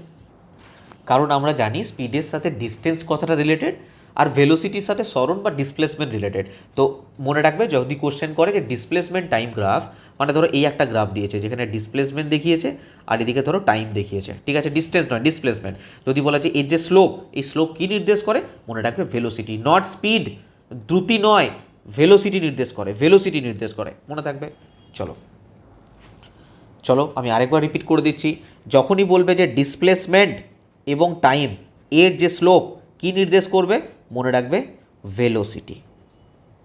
কারণ আমরা জানি স্পিডের সাথে ডিস্টেন্স কথাটা রিলেটেড, আর ভেলোসিটির সাথে সরণ বা ডিসপ্লেসমেন্ট রিলেটেড। তো মনে রাখবে যদি কোশ্চেন করে যে ডিসপ্লেসমেন্ট টাইম গ্রাফ, মানে ধরো এই একটা গ্রাফ দিয়েছে যেখানে ডিসপ্লেসমেন্ট দেখিয়েছে আর এদিকে ধরো টাইম দেখিয়েছে, ঠিক আছে, ডিস্টেন্স নয় ডিসপ্লেসমেন্ট। যদি বলা যে এর যে স্লোপ, এই স্লোপ কী নির্দেশ করে, মনে রাখবে ভেলোসিটি, নট স্পিড, দ্রুতি নয়, ভেলোসিটি নির্দেশ করে, ভেলোসিটি নির্দেশ করে, মনে থাকবে। চলো চলো আমি আরেকবার রিপিট করে দিচ্ছি, যখনই বলবে যে ডিসপ্লেসমেন্ট এবং টাইম এর যে স্লোপ কী নির্দেশ করবে, মনে রাখবে ভেলোসিটি,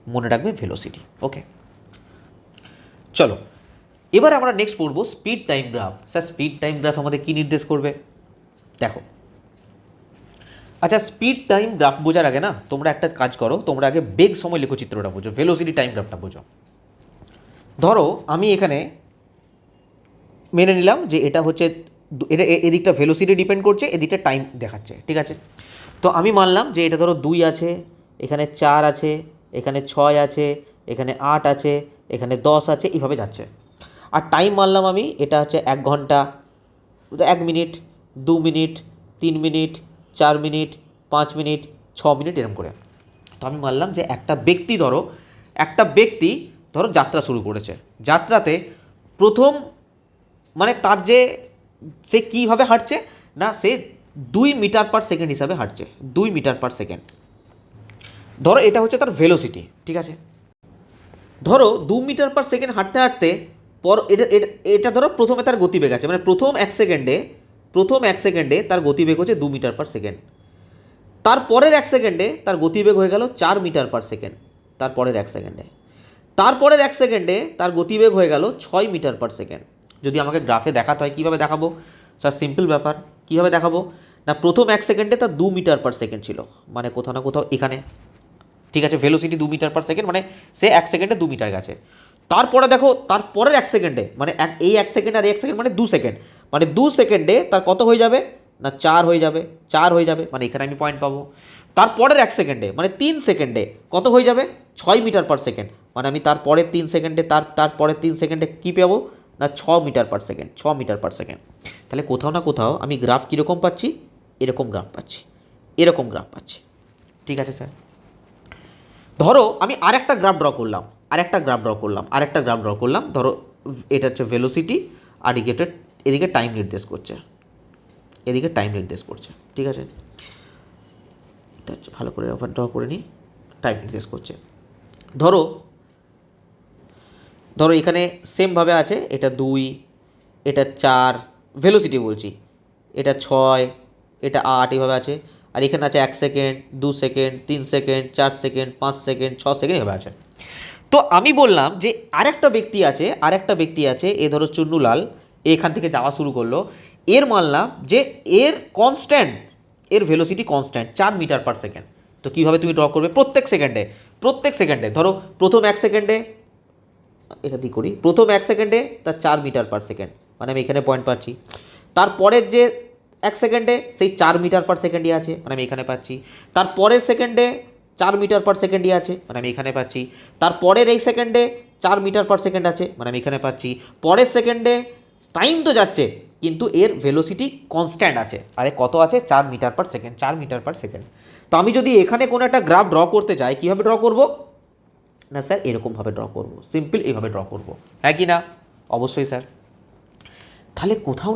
মনে রাখবে ভেলোসিটি। ওকে, চলো এবার আমরা নেক্সট পড়বো speed time graph. Sir speed time graph আমাদের কী নির্দেশ করবে, দেখো। আচ্ছা, স্পিড টাইম গ্রাফ বোঝার আগে না তোমরা একটা কাজ করো, তোমরা আগে বেগ সময় লেখচিত্রটা বোঝো, ভেলোসিটি টাইম গ্রাফটা বোঝো। ধরো আমি এখানে মেনে নিলাম যে এটা হচ্ছে, এটা এদিকটা ভেলোসিটি ডিপেন্ড করছে, এদিকটা টাইম দেখাচ্ছে, ঠিক আছে। তো আমি মানলাম যে এটা ধরো 2 আছে, এখানে 4 আছে, এখানে 6 আছে, এখানে 8 আছে, এখানে 10 আছে, এইভাবে যাচ্ছে। আর টাইম মানলাম আমি এটা হচ্ছে 1 ঘন্টা, 1 minute, 2 minute, 3 minute, 4 minute, 5 minute, 6 minute, এরকম করে। তো আমি মানলাম যে একটা ব্যক্তি ধরো যাত্রা শুরু করেছে, যাত্রাতে প্রথম মানে তার যে সে কীভাবে হাঁটছে না, সে 2 মিটার পার সেকেন্ড হিসাবে হাঁটছে, 2 মিটার পার সেকেন্ড। ধরো এটা হচ্ছে তার ভেলোসিটি, ঠিক আছে। ধরো 2 মিটার পার সেকেন্ড হাঁটতে হাঁটতে এটা ধরো প্রথমে তার গতিবেগ আছে, মানে প্রথম এক সেকেন্ডে তার গতিবেগ হচ্ছে 2 মিটার পার সেকেন্ড। তারপরের 1 সেকেন্ডে তার গতিবেগ হয়ে গেল 4 মিটার পার সেকেন্ড, তারপরের 1 সেকেন্ডে তার গতিবেগ হয়ে গেল 6 মিটার পার সেকেন্ড। যদি আমাকে গ্রাফে দেখাতে হয় কীভাবে দেখাবো স্যার, সিম্পল ব্যাপার, কীভাবে দেখাবো না, প্রথম 1 সেকেন্ডে তার 2 মিটার পার সেকেন্ড ছিল, মানে কোথাও না কোথাও এখানে, ঠিক আছে, ভেলোসিটি 2 মিটার পার সেকেন্ড, মানে সে 1 সেকেন্ডে 2 মিটার গেছে। তারপরে দেখো তারপরের 1 সেকেন্ডে, মানে এই 1 সেকেন্ড আর 1 সেকেন্ড মানে 2 সেকেন্ড, মানে 2 সেকেন্ডে তার কত হয়ে যাবে না 4 হয়ে যাবে, মানে এখানে আমি পয়েন্ট পাবো। তারপরের 1 সেকেন্ডে মানে 3 সেকেন্ডে কত হয়ে যাবে 6 মিটার পার সেকেন্ড, মানে আমি তারপরের 3 সেকেন্ডে তারপরের 3 সেকেন্ডে কী পাবো না 6 metre per second, 6 metre per second. তাহলে কোথাও না কোথাও আমি গ্রাফ কীরকম পাচ্ছি, এরকম গ্রাফ পাচ্ছি, ঠিক আছে স্যার। ধরো আমি আরেকটা গ্রাফ ড্র করলাম, ধরো এটা হচ্ছে ভেলোসিটি আর এদিকে টাইম নির্দেশ করছে, ঠিক আছে। এটা হচ্ছে ভালো করে ড্র করে নিই, টাইম নির্দেশ করছে। ধরো এখানে সেমভাবে আছে, এটা 2, এটা 4, ভেলোসিটি বলছি, এটা 6, এটা 8, এইভাবে আছে। আর এখানে আছে 1 second, 2 second, 3 second, 4 second, 5 second, 6 second, এভাবে আছে। তো আমি বললাম যে আরেকটা ব্যক্তি আছে, এ ধরো চুন্নুলাল, এখান থেকে যাওয়া শুরু করলো, এর মানলাম যে এর velocity constant 4 metre per second. তো কীভাবে তুমি ড্র করবে, প্রত্যেক সেকেন্ডে ধরো প্রথম 1 সেকেন্ডে, এটা দিয়ে করি, প্রথম 1 সেকেন্ডে তার 4 মিটার পার সেকেন্ড, মানে আমি এখানে পয়েন্ট পাচ্ছি। তারপরের যে 1 সেকেন্ডে সেই 4 মিটার পার সেকেন্ডই আছে, মানে আমি এখানে পাচ্ছি। তারপরের সেকেন্ডে 4 মিটার পার সেকেন্ডই আছে, মানে আমি এখানে পাচ্ছি। তারপরের এই সেকেন্ডে 4 মিটার পার সেকেন্ড আছে, মানে আমি এখানে পাচ্ছি। পরের সেকেন্ডে টাইম তো যাচ্ছে কিন্তু এর ভেলোসিটি কনস্ট্যান্ট আছে, আরে কত আছে 4 মিটার পার সেকেন্ড। তো আমি যদি এখানে কোনো একটা গ্রাফ ড্র করতে চাই, কীভাবে ড্র করব না স্যার, এরকমভাবে ড্র করব, সিম্পল এইভাবে ড্র করব, হ্যাঁ কি না? অবশ্যই স্যার। তাহলে কোথাও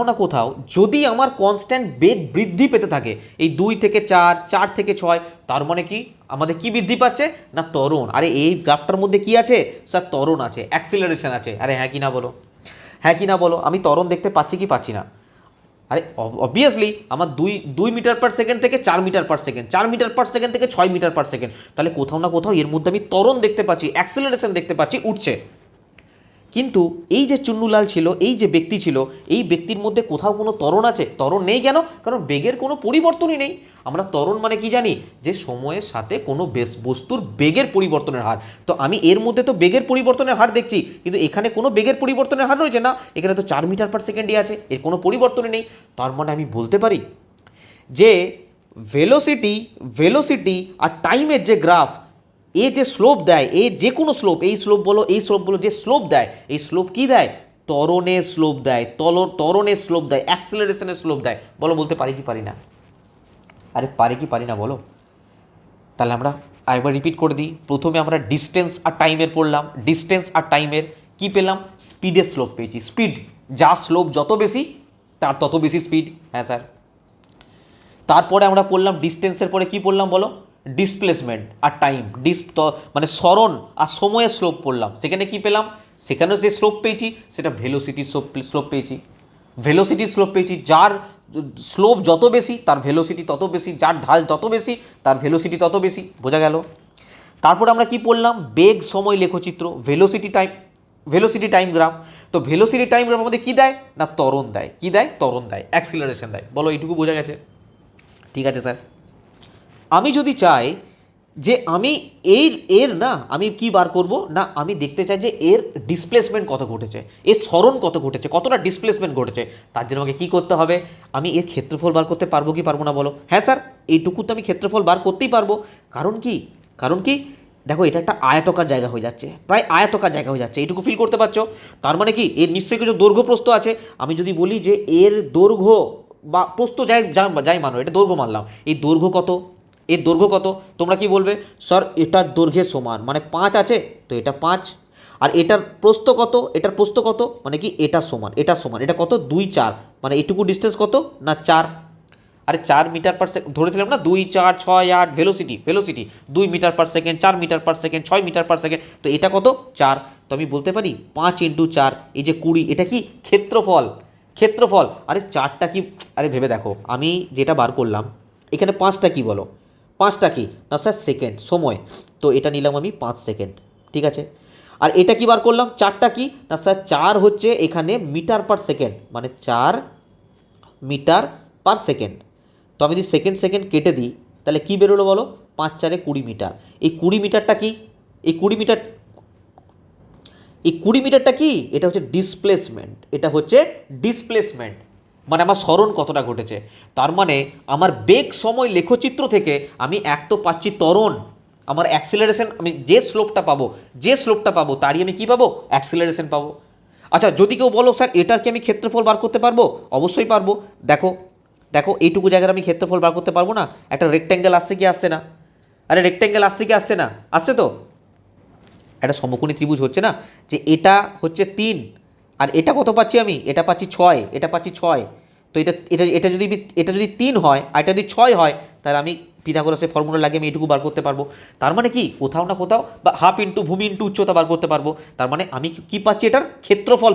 না কোথাও যদি আমার কনস্ট্যান্ট বেগ বৃদ্ধি পেতে থাকে, এই 2 থেকে 4, 4 থেকে 6, তার মানে কি আমাদের কি বৃদ্ধি পাচ্ছে না ত্বরণ। আরে এই গ্রাফটার মধ্যে কি আছে স্যার, ত্বরণ আছে, অ্যাক্সিলারেশন আছে। আরে হ্যাঁ কি না বলো, আমি ত্বরণ দেখতে পাচ্ছি কি পাচ্ছি না? আরে অবভিয়াসলি আমার 2 মিটার পার সেকেন্ড থেকে 4 metre per second, 4 metre per second থেকে 6 মিটার পার সেকেন্ড, তাহলে কোথাও না কোথাও এর মধ্যে আমি ত্বরণ দেখতে পাচ্ছি, অ্যাক্সিলারেশন দেখতে পাচ্ছি, উঠছে। কিন্তু এই যে চুন্নুলাল ছিল, এই যে ব্যক্তি ছিল, এই ব্যক্তির মধ্যে কোথাও কোনো ত্বরণ আছে? ত্বরণ নেই। কেন? কারণ বেগের কোনো পরিবর্তনই নেই। আমরা ত্বরণ মানে কি জানি, যে সময়ের সাথে কোনো বস্তুর বেগের পরিবর্তনের হার। তো আমি এর মধ্যে তো বেগের পরিবর্তনের হার দেখছি, কিন্তু এখানে কোনো বেগের পরিবর্তনের হার রয়েছে না, এখানে তো 4 মিটার পার সেকেন্ডই আছে, এর কোনো পরিবর্তনই নেই। তার মানে আমি বলতে পারি যে ভেলোসিটি আর টাইমের যে গ্রাফ, এ যে স্লোপ দেয়, যে কোনো স্লোপ, এই স্লোপ বলো যে স্লোপ দেয়, এই স্লোপ কি দেয়? ত্বরণের স্লোপ দেয়, অ্যাক্সেলারেশনের স্লোপ দেয়। বলতে পারি কি পারি না? আরে পারি কি পারি না বলো? তাহলে আমরা আরেকবার রিপিট করে দিই। প্রথমে আমরা ডিস্টেন্স আর টাইমের পড়লাম, ডিস্টেন্স আর টাইমের কি পেলাম? স্পিডের স্লোপ পেয়েছি। স্পিড, যা স্লোপ যত বেশি তার তত বেশি স্পিড। হ্যাঁ স্যার। তারপরে আমরা পড়লাম ডিস্টেন্সের পরে কি পড়লাম বলো? ডিসপ্লেসমেন্ট আর টাইম, মানে সরণ আর সময়ের স্লোপ পড়লাম। সেখানে কি পেলাম? সেখানেও যে স্লোপ পেয়েছি সেটা ভেলোসিটির স্লোপ পেয়েছি। ভেলোসিটির স্লোপ পেয়েছি, যার স্লোপ যত বেশি তার ভেলোসিটি তত বেশি, যার ঢাল তত বেশি তার ভেলোসিটি তত বেশি। বোঝা গেল? তারপর আমরা কি পড়লাম? বেগ সময় লেখচিত্র, ভেলোসিটি টাইম গ্রাফ। তো ভেলোসিটি টাইম গ্রাফ আমাদের কী দেয় না? ত্বরণ দেয়। কী দেয়? ত্বরণ দেয়, অ্যাক্সিলারেশন দেয়। বলো এইটুকু বোঝা গেছে? ঠিক আছে স্যার। আমি যদি চাই যে আমি এর না আমি কি বার করব না, আমি দেখতে চাই যে এর ডিসপ্লেসমেন্ট কত ঘটেছে, এর সরণ কত ঘটেছে, কতটা ডিসপ্লেসমেন্ট ঘটেছে। তার জন্য আমাকে কী করতে হবে? আমি এর ক্ষেত্রফল বার করতে পারবো কি পারবো না বলো? হ্যাঁ স্যার, এইটুকু তো আমি ক্ষেত্রফল বার করতেই পারবো। কারণ কি দেখো, এটা একটা আয়তকার জায়গা হয়ে যাচ্ছে, প্রায় আয়তকার জায়গা হয়ে যাচ্ছে। এইটুকু ফিল করতে পারছো? তার মানে কি এর নিশ্চয়ই কিছু দৈর্ঘ্য প্রস্থ আছে। আমি যদি বলি যে এর দৈর্ঘ্য বা প্রস্থ যাই মানো, এটা দৈর্ঘ্য মানলাম, এই দৈর্ঘ্য কত, এর দৈর্ঘ্য কত, তোমরা কি বলবে? স্যার এটার দৈর্ঘ্যের সমান, মানে 5 আছে তো এটা 5। আর এটার প্রস্থ কত, এটার প্রস্থ কত, মানে কি এটার সমান, এটা কত 2 4, মানে এটুকু ডিস্টেন্স কত না 4। আরে 4 মিটার পার সেকেন্ড ধরেছিলাম না, 2 4 6 8, velocity 2 metre per second, 4 metre per second, 6 metre per second. তো এটা কত? 4। তো আমি বলতে পারি 5 × 4, এই যে 20, এটা কি ক্ষেত্রফল। আরে 4টা কি, আরে ভেবে দেখো, আমি যেটা বার করলাম এখানে 5টা কি বলো? 5টা কি না স্যার সেকেন্ড, সময়। তো এটা নিলাম আমি 5 সেকেন্ড, ঠিক আছে। আর এটা কি বার করলাম? 4টা কি না স্যার 4 হচ্ছে এখানে মিটার পার সেকেন্ড, মানে 4 মিটার পার সেকেন্ড। তো আমি যদি সেকেন্ড কেটে দিই তাহলে কী বেরোলো বলো? 5 4 20 মিটার। এই 20 মিটারটা কি? এই 20 মিটার, কি? এটা হচ্ছে ডিসপ্লেসমেন্ট। মানে আমার সরণ কতটা ঘটেছে। তার মানে আমার বেগ সময় লেখচিত্র থেকে আমি এক তো পাচ্ছি ত্বরণ, আমার অ্যাক্সিলারেশন, আমি যে স্লোপটা পাবো তারই আমি কি পাবো? অ্যাক্সিলারেশন পাবো। আচ্ছা, যদি কেউ বলো স্যার এটার কি আমি ক্ষেত্রফল বার করতে পারবো? অবশ্যই পারবো। দেখো এইটুকু জায়গার আমি ক্ষেত্রফল বার করতে পারবো না? একটা রেক্ট্যাঙ্গেল আসছে কি আসছে না? আরে রেক্ট্যাঙ্গেল আসছে কি আসছে না? আসছে তো। একটা সমকোণী ত্রিভুজ হচ্ছে না, যে এটা হচ্ছে 3 আর এটা কত পাচ্ছি আমি? এটা পাচ্ছি 6, এটা পাচ্ছি 6। তো এটা যদি 3 হয় আর এটা যদি 6 হয়, তাহলে আমি পিথাগোরাসের ফর্মুলা লাগিয়ে আমি এটুকু বার করতে পারবো। তার মানে কি কোথাও না কোথাও বা হাফ ইন্টু ভূমি ইন্টু উচ্চতা বার করতে পারবো। তার মানে আমি কি পাচ্ছি? এটার ক্ষেত্রফল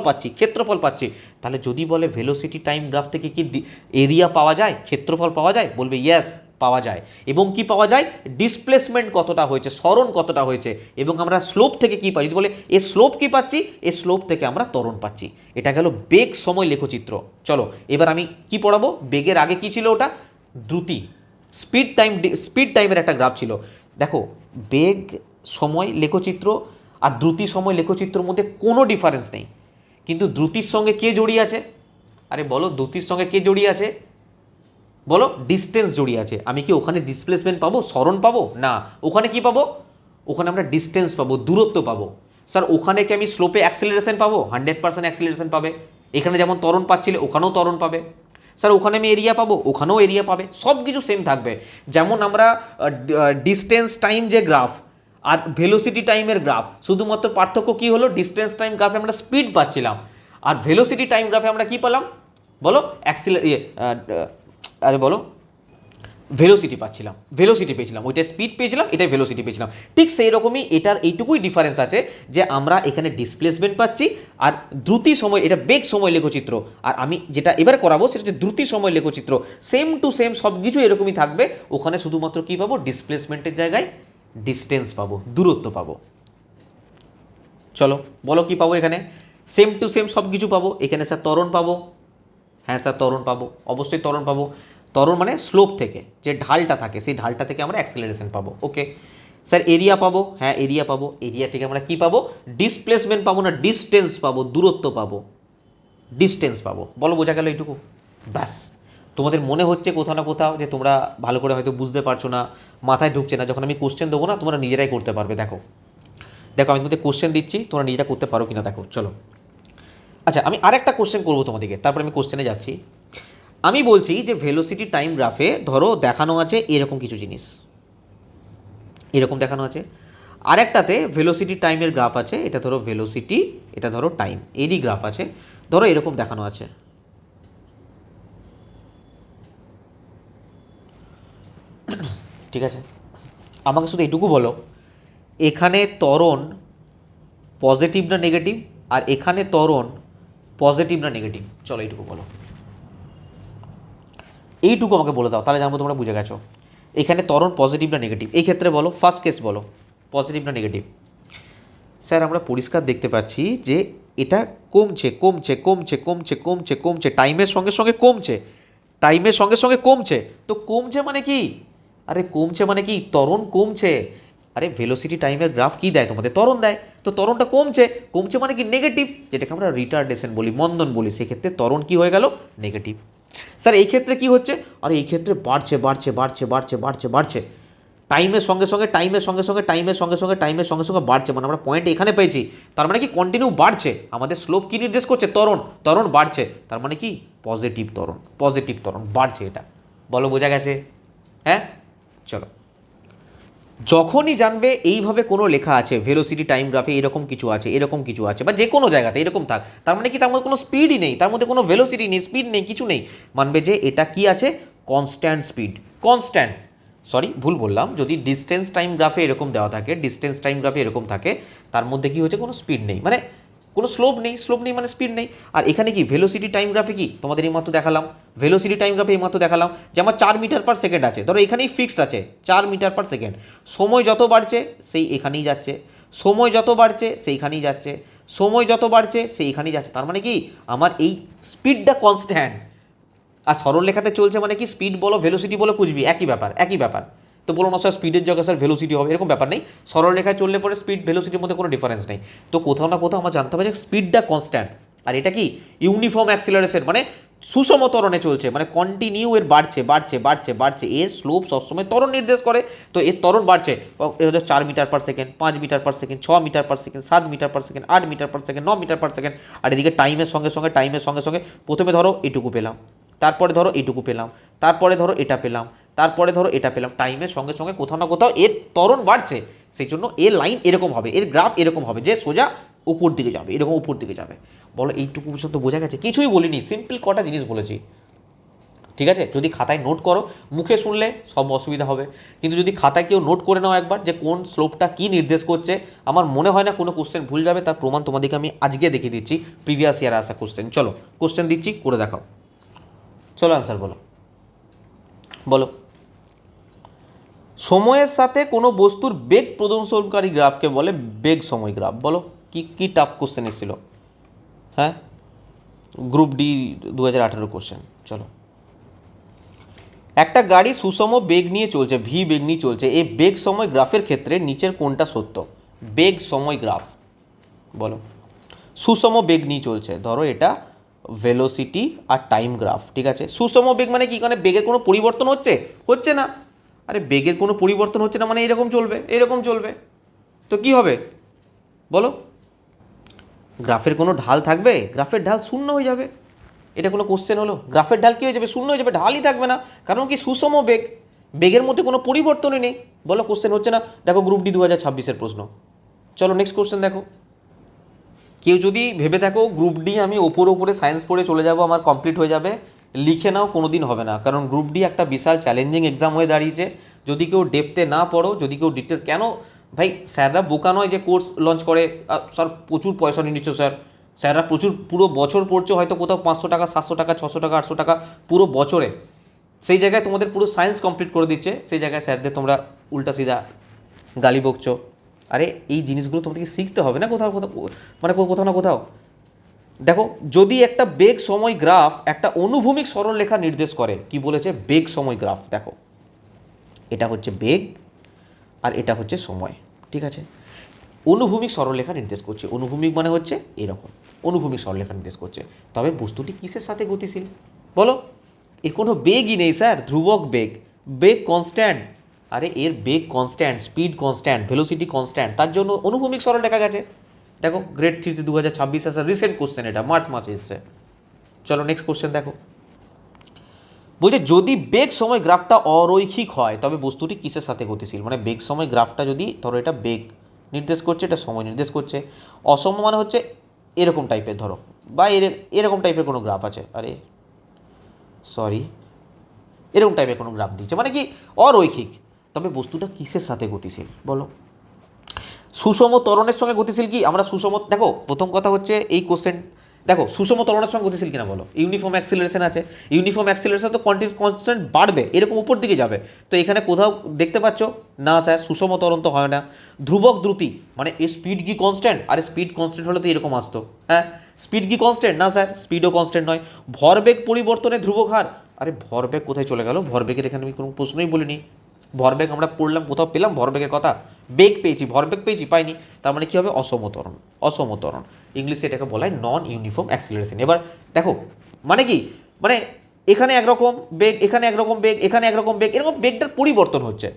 পাচ্ছি। তাহলে যদি বলে ভেলোসিটি টাইম গ্রাফ থেকে কি এরিয়া পাওয়া যায়, ক্ষেত্রফল পাওয়া যায়? বলবে ইয়েস, পাওয়া যায়। এবং কি পাওয়া যায়? ডিসপ্লেসমেন্ট কতটা হয়েছে, সরণ কতটা হয়েছে। এবং আমরা স্লোপ থেকে কি পাই? যদি বলে এ স্লোপ কি পাচ্ছি, এ স্লোপ থেকে আমরা ত্বরণ পাচ্ছি। এটা গেল বেগ সময় লেখচিত্র। চলো এবার আমি কি পড়াবো? বেগের আগে কি ছিল? ওটা দ্রুতি, স্পিড টাইমের একটা গ্রাফ ছিল। দেখো, বেগ সময় লেখচিত্র আর দ্রুতি সময় লেখচিত্রের মধ্যে কোনো ডিফারেন্স নেই, কিন্তু দ্রুতির সঙ্গে কে জড়িয়ে আছে? আরে বলো, দ্রুতির সঙ্গে কে জড়িয়ে আছে বলো? ডিস্টেন্স জড়িয়ে আছে। আমি কি ওখানে ডিসপ্লেসমেন্ট পাবো, সরণ পাবো? না। ওখানে কি পাবো? ওখানে আমরা ডিস্টেন্স পাবো, দূরত্ব পাবো। স্যার ওখানে কি আমি স্লোপে অ্যাক্সিলারেশন পাবো? 100% অ্যাক্সিলারেশন পাবে। এখানে যেমন ত্বরণ পাচ্ছিলে ওখানেও ত্বরণ পাবে। স্যার ওখানে আমি এরিয়া পাবো, ওখানেও এরিয়া পাবে, সব কিছু সেম থাকবে। যেমন আমরা ডিস্টেন্স টাইম যে গ্রাফ আর ভেলোসিটি টাইমের গ্রাফ, শুধুমাত্র পার্থক্য কী হলো? ডিস্টেন্স টাইম গ্রাফে আমরা স্পিড পাচ্ছিলাম, আর ভেলোসিটি টাইম গ্রাফে আমরা কী পেলাম বলো? বলো, ভেলোসিটি পেয়েছিলাম। ওইটা স্পিড পেয়েছিলাম, এটাই ভেলোসিটি পেয়েছিলাম। ঠিক সেই রকমই এটার এইটুকুই ডিফারেন্স আছে যে আমরা এখানে ডিসপ্লেসমেন্ট পাচ্ছি, আর দ্রুতি সময়, এটা বেগ সময় লেখচিত্র। আর আমি যেটা এবার করাবো সেটা হচ্ছে দ্রুতি সময় লেখচিত্র। সেম টু সেম সব কিছু এরকমই থাকবে। ওখানে শুধুমাত্র কী পাবো? ডিসপ্লেসমেন্টের জায়গায় ডিস্টেন্স পাবো, দূরত্ব পাবো। চলো বলো কি পাবো এখানে? সেম টু সেম সব কিছু পাবো। এখানে স্যার ত্বরণ পাবো। হ্যাঁ স্যার ত্বরণ পাবো, অবশ্যই ত্বরণ পাবো। ত্বরণ মানে স্লোপ থেকে যে ঢালটা থাকে, সেই ঢালটা থেকে আমরা অ্যাক্সিলারেশন পাবো। ওকে স্যার, এরিয়া পাবো। হ্যাঁ এরিয়া পাবো। এরিয়া থেকে আমরা কি পাবো? ডিসপ্লেসমেন্ট পাবো না ডিস্টেন্স পাবো, দূরত্ব পাবো, ডিস্টেন্স পাবো। বলো বোঝা গেল এইটুকু? ব্যাস। তোমাদের মনে হচ্ছে কোথাও না কোথাও যে তোমরা ভালো করে হয়তো বুঝতে পারছো না, মাথায় ঢুকছে না। যখন আমি কোশ্চেন দেবো না, তোমরা নিজেরাই করতে পারবে। দেখো আমি তোমাদের কোশ্চেন দিচ্ছি, তোমরা নিজেরা করতে পারো কিনা দেখো। চলো আচ্ছা, আমি আরেকটা কোশ্চেন করবো তোমাদেরকে, তারপর আমি কোশ্চেনে যাচ্ছি। আমি বলছি যে ভেলোসিটি টাইম গ্রাফে ধরো দেখানো আছে এরকম কিছু জিনিস, এরকম দেখানো আছে। আরেকটাতে ভেলোসিটি টাইমের গ্রাফ আছে, এটা ধরো ভেলোসিটি, এটা ধরো টাইম, এরই গ্রাফ আছে, ধরো এরকম দেখানো আছে। ঠিক আছে, আমাকে শুধু এটুকু বলো, এখানে ত্বরণ পজিটিভ না নেগেটিভ, আর এখানে ত্বরণ পজিটিভ না নেগেটিভ? চলো এইটুকু বলো, এইটুকু আমাকে বলে দাও, তাহলে জানবো তোমরা বুঝে গেছো। এখানে ত্বরণ পজিটিভ না নেগেটিভ, এই ক্ষেত্রে বলো, ফার্স্ট কেস বলো, পজিটিভ না নেগেটিভ? স্যার আমরা পরিষ্কার দেখতে পাচ্ছি যে এটা কমছে কমছে কমছে কমছে কমছে কমছে, টাইমের সঙ্গে সঙ্গে কমছে, টাইমের সঙ্গে সঙ্গে কমছে। তো কমছে মানে কি? আরে কমছে মানে কি? ত্বরণ কমছে। আরে ভেলোসিটি টাইমের গ্রাফ কি দেয় তোমাদের? ত্বরণ দেয়। তো ত্বরণটা কমছে, কমছে মানে কি? নেগেটিভ, যেটাকে আমরা রিটার্ডেশন বলি, মন্দন বলি। সেক্ষেত্রে ত্বরণ কি হয়ে গেল? নেগেটিভ। স্যার এই ক্ষেত্রে কি হচ্ছে? আরে এই ক্ষেত্রে বাড়ছে বাড়ছে বাড়ছে বাড়ছে বাড়ছে বাড়ছে, টাইমের সঙ্গে সঙ্গে টাইমের সঙ্গে সঙ্গে টাইমের সঙ্গে সঙ্গে টাইমের সঙ্গে সঙ্গে বাড়ছে, মানে আমরা পয়েন্ট এখানে পেয়েছি, তার মানে কি কন্টিনিউ বাড়ছে। আমাদের স্লোপ কি নির্দেশ করছে? ত্বরণ, ত্বরণ বাড়ছে, তার মানে কি পজিটিভ ত্বরণ, পজিটিভ ত্বরণ বাড়ছে। এটা বলো বোঝা গেছে? হ্যাঁ চলো, যখনই জানবে এইভাবে কোনো লেখা আছে ভেলোসিটি টাইম গ্রাফে এরকম কিছু আছে, এরকম কিছু আছে, বা যে কোনো জায়গাতে এরকম থাক, তার মানে কি তার মধ্যে কোনো স্পিডই নেই, তার মধ্যে কোনো ভেলোসিটি নেই, স্পিড নেই, কিছু নেই, মানবে যে এটা কি আছে? Constant speed, constant. সরি ভুল বললাম, যদি ডিস্টেন্স টাইম গ্রাফে এরকম দেওয়া থাকে, ডিস্টেন্স টাইম গ্রাফে এরকম থাকে, তার মধ্যে কি হচ্ছে? কোনো স্পিড নেই, মানে কোনো স্লোপ নেই, স্লোপ নেই মানে স্পিড নেই। আর এখানে কি ভেলোসিটি টাইম গ্রাফে কি তোমাদের এইমাত্র দেখালাম, ভেলোসিটি টাইম গ্রাফে এইমাত্র দেখালাম যে আমার 4 মিটার পার সেকেন্ড আছে, ধরো এখানেই ফিক্সড আছে 4 মিটার পার সেকেন্ড। সময় যত বাড়ছে সেই এখানেই যাচ্ছে, সময় যত বাড়ছে সেইখানেই যাচ্ছে, সময় যত বাড়ছে সেইখানেই যাচ্ছে, তার মানে কি আমার এই স্পিডটা কনস্ট্যান্ট। আর সরলরেখাতে চলছে মানে কি স্পিড বলো ভেলোসিটি বলো বুঝবি একই ব্যাপার, একই ব্যাপার। তো বলো না স্যার স্পিডের জায়গায় স্যার ভেলোসিটি হবে, এরকম ব্যাপার নেই। সরলরেখায় চললে পরে স্পিড ভেলোসিটির মধ্যে কোনো ডিফারেন্স নেই। তো কোথাও না কোথাও আমার জানতে হবে যে স্পিডটা কনস্ট্যান্ট, আর এটা কি ইউনিফর্ম অ্যাক্সিলারেশন, মানে সুষম ত্বরণে চলছে, মানে কন্টিনিউ এর বাড়ছে বাড়ছে বাড়ছে বাড়ছে, এর স্লোপ সবসময় ত্বরণ নির্দেশ করে। তো এর ত্বরণ বাড়ছে, এর হচ্ছে 4 metre per second, 5 metre per second, 6 metre per second, 7 metre per second, 8 metre per second, 9 metre per second. আর এদিকে টাইমের সঙ্গে সঙ্গে টাইমের সঙ্গে সঙ্গে প্রথমে ধরো এটুকু পেলাম, তারপরে ধরো এইটুকু পেলাম, তারপরে ধরো এটা পেলাম, তারপরে ধরো এটা পেলাম, টাইমের সঙ্গে সঙ্গে কোথাও না কোথাও এর ত্বরণ বাড়ছে। সেই জন্য এর লাইন এরকম হবে, এর গ্রাফ এরকম হবে, যে সোজা উপর দিকে যাবে, এরকম উপর দিকে যাবে। বলো এইটুকু পর্যন্ত বোঝা গেছে? কিছুই বলিনি, সিম্পল কটা জিনিস বলেছি। ঠিক আছে, যদি খাতায় নোট করো, মুখে শুনলে সব অসুবিধা হবে, কিন্তু যদি খাতায় কেউ নোট করে নাও একবার যে কোন স্লোপটা কী নির্দেশ করছে, আমার মনে হয় না কোনো কোশ্চেন ভুল যাবে। তার প্রমাণ তোমাদেরকে আমি আজকে দেখিয়ে দিচ্ছি, প্রিভিয়াস ইয়ারে আসা কোশ্চেন। চলো কোশ্চেন দিচ্ছি, করে দেখাও। চলো আনসার বলো, বলো। সময়ের সাথে কোনো বস্তুর বেগ প্রদর্শনকারী গ্রাফকে বলে বেগ সময় গ্রাফ। বলো কি কি টাফ কোশ্চেন এসেছিল? হ্যাঁ, গ্রুপ ডি 2018 কোশ্চেন। চলো, একটা গাড়ি সুষম বেগ নিয়ে চলছে, ভি বেগ নিয়ে চলছে, এই বেগ সময় গ্রাফের ক্ষেত্রে নিচের কোনটা সত্য? বেগ সময় গ্রাফ বলো। সুষম বেগ নিয়ে চলছে, ধরো এটা ভেলোসিটি আর টাইম গ্রাফ, ঠিক আছে। সুষম বেগ মানে কি? মানে বেগের কোনো পরিবর্তন হচ্ছে? হচ্ছে না। আরে বেগের কোনো পরিবর্তন হচ্ছে না মানে এরকম চলবে, এরকম চলবে। তো কি হবে বলো? গ্রাফের কোনো ঢাল থাকবে? গ্রাফের ঢাল শূন্য হয়ে যাবে। এটা কোনো কোশ্চেন হলো? গ্রাফের ঢাল কী হয়ে যাবে? শূন্য হয়ে যাবে, ঢালই থাকবে না। কারণ কি? সুষম বেগ, বেগের মধ্যে কোনো পরিবর্তনই নেই। বলো কোশ্চেন হচ্ছে না? দেখো গ্রুপ ডি 2026-এর প্রশ্ন। চলো নেক্সট কোশ্চেন দেখো। কেউ যদি ভেবে থাকো গ্রুপ ডি আমি ওপরে সায়েন্স পড়ে চলে যাব, আমার কমপ্লিট হয়ে যাবে, লিখে নাও, কোনো দিন হবে না। কারণ গ্রুপ ডি একটা বিশাল চ্যালেঞ্জিং এক্সাম হয়ে দাঁড়িয়েছে। যদি কেউ ডেপথে না পড়ো, যদি কেউ ডিটেলস, কেন ভাই স্যাররা বোকা নয় যে কোর্স লঞ্চ করে, স্যার প্রচুর পয়সা নিয়ে নিচ্ছ স্যার, স্যাররা প্রচুর পুরো বছর পড়ছো, হয়তো কোথাও 500 টাকা 700 টাকা 600 টাকা 800 টাকা পুরো বছরে, সেই জায়গায় তোমাদের পুরো সায়েন্স কমপ্লিট করে দিচ্ছে, সেই জায়গায় স্যারদের তোমরা উল্টা সিধা গালি বকছো। আরে এই জিনিসগুলো তোমাদেরকে শিখতে হবে না কোথাও কোথাও, মানে কোথাও না কোথাও। দেখো, যদি একটা বেগ সময় গ্রাফ একটা অনুভূমিক সরলরেখা নির্দেশ করে, কি বলেছে? বেগ সময় গ্রাফ। দেখো এটা হচ্ছে বেগ আর এটা হচ্ছে সময়, ঠিক আছে। অনুভূমিক সরলরেখা নির্দেশ করছে, অনুভূমিক মানে হচ্ছে এরকম, অনুভূমিক সরলরেখা নির্দেশ করছে। তবে বস্তুটি কিসের সাথে গতিশীল বলো? এর কোনো বেগই নেই স্যার, ধ্রুবক বেগ, বেগ কনস্ট্যান্ট। আরে এর বেগ constant, speed constant, velocity constant, তার জন্য অনুভূমিক সরলরেখা গেছে। দেখো গ্রেড 3-তে 2026 আসা রিসেন্ট কোশ্চেন, এটা মার্চ মাসে এসছে। চলো নেক্সট কোশ্চেন দেখো। বলছে যদি বেগ সময় গ্রাফটা অরৈখিক হয় তবে বস্তুটি কিসের সাথে গতিশীল, মানে বেগ সময় গ্রাফটা যদি ধরো এটা বেগ নির্দেশ করছে, এটা সময় নির্দেশ করছে, অসম মানে হচ্ছে এরকম টাইপের ধরো, বা এরকম টাইপের কোনো গ্রাফ আছে, আরে সরি এরকম টাইপের কোনো গ্রাফ দিচ্ছে, মানে কি অরৈখিক, তবে বস্তুটা কিসের সাথে গতিশীল বলো। সুষম ত্বরণের সঙ্গে গতিশীল কি, আমরা সুষম, দেখো প্রথম কথা হচ্ছে এই কোশ্চেন, দেখো সুষম ত্বরণের সঙ্গে গতিশীল কিনা বলো, ইউনিফর্ম অ্যাক্সিলারেশন আছে, ইউনিফর্ম অ্যাক্সিলারেশন তো কনস্ট্যান্ট বাড়বে, এরকম উপর দিকে যাবে, তো এখানে কোথাও দেখতে পাচ্ছ না স্যার সুষম ত্বরণ তো হয় না। ধ্রুবক দ্রুতি মানে এ স্পিড কি কনস্ট্যান্ট, আরে স্পিড কনস্ট্যান্ট হলে তো এরকম আসতো, হ্যাঁ স্পিড কি কনস্ট্যান্ট না স্যার, স্পিডও কনস্ট্যান্ট নয়। ভরবেগ পরিবর্তনে ধ্রুবক হার, আরে ভরবেগ কোথায় চলে গেল, ভরবেগের এখানে আমি কোনো প্রশ্নই বলিনি, ভরবেগ আমরা পড়লাম কোথাও পেলাম ভরবেগের কথা, বেগ পেয়েছি ভরবেগ পেয়েছি পাইনি, তার মানে কী হবে অসমত্বরণ, অসমত্বরণ ইংলিশে এটাকে বলা হয় নন ইউনিফর্ম অ্যাক্সিলারেশন। এবার দেখো মানে কি, মানে এখানে একরকম বেগ, এখানে একরকম বেগ, এখানে একরকম বেগ, এরকম বেগটার পরিবর্তন হচ্ছে,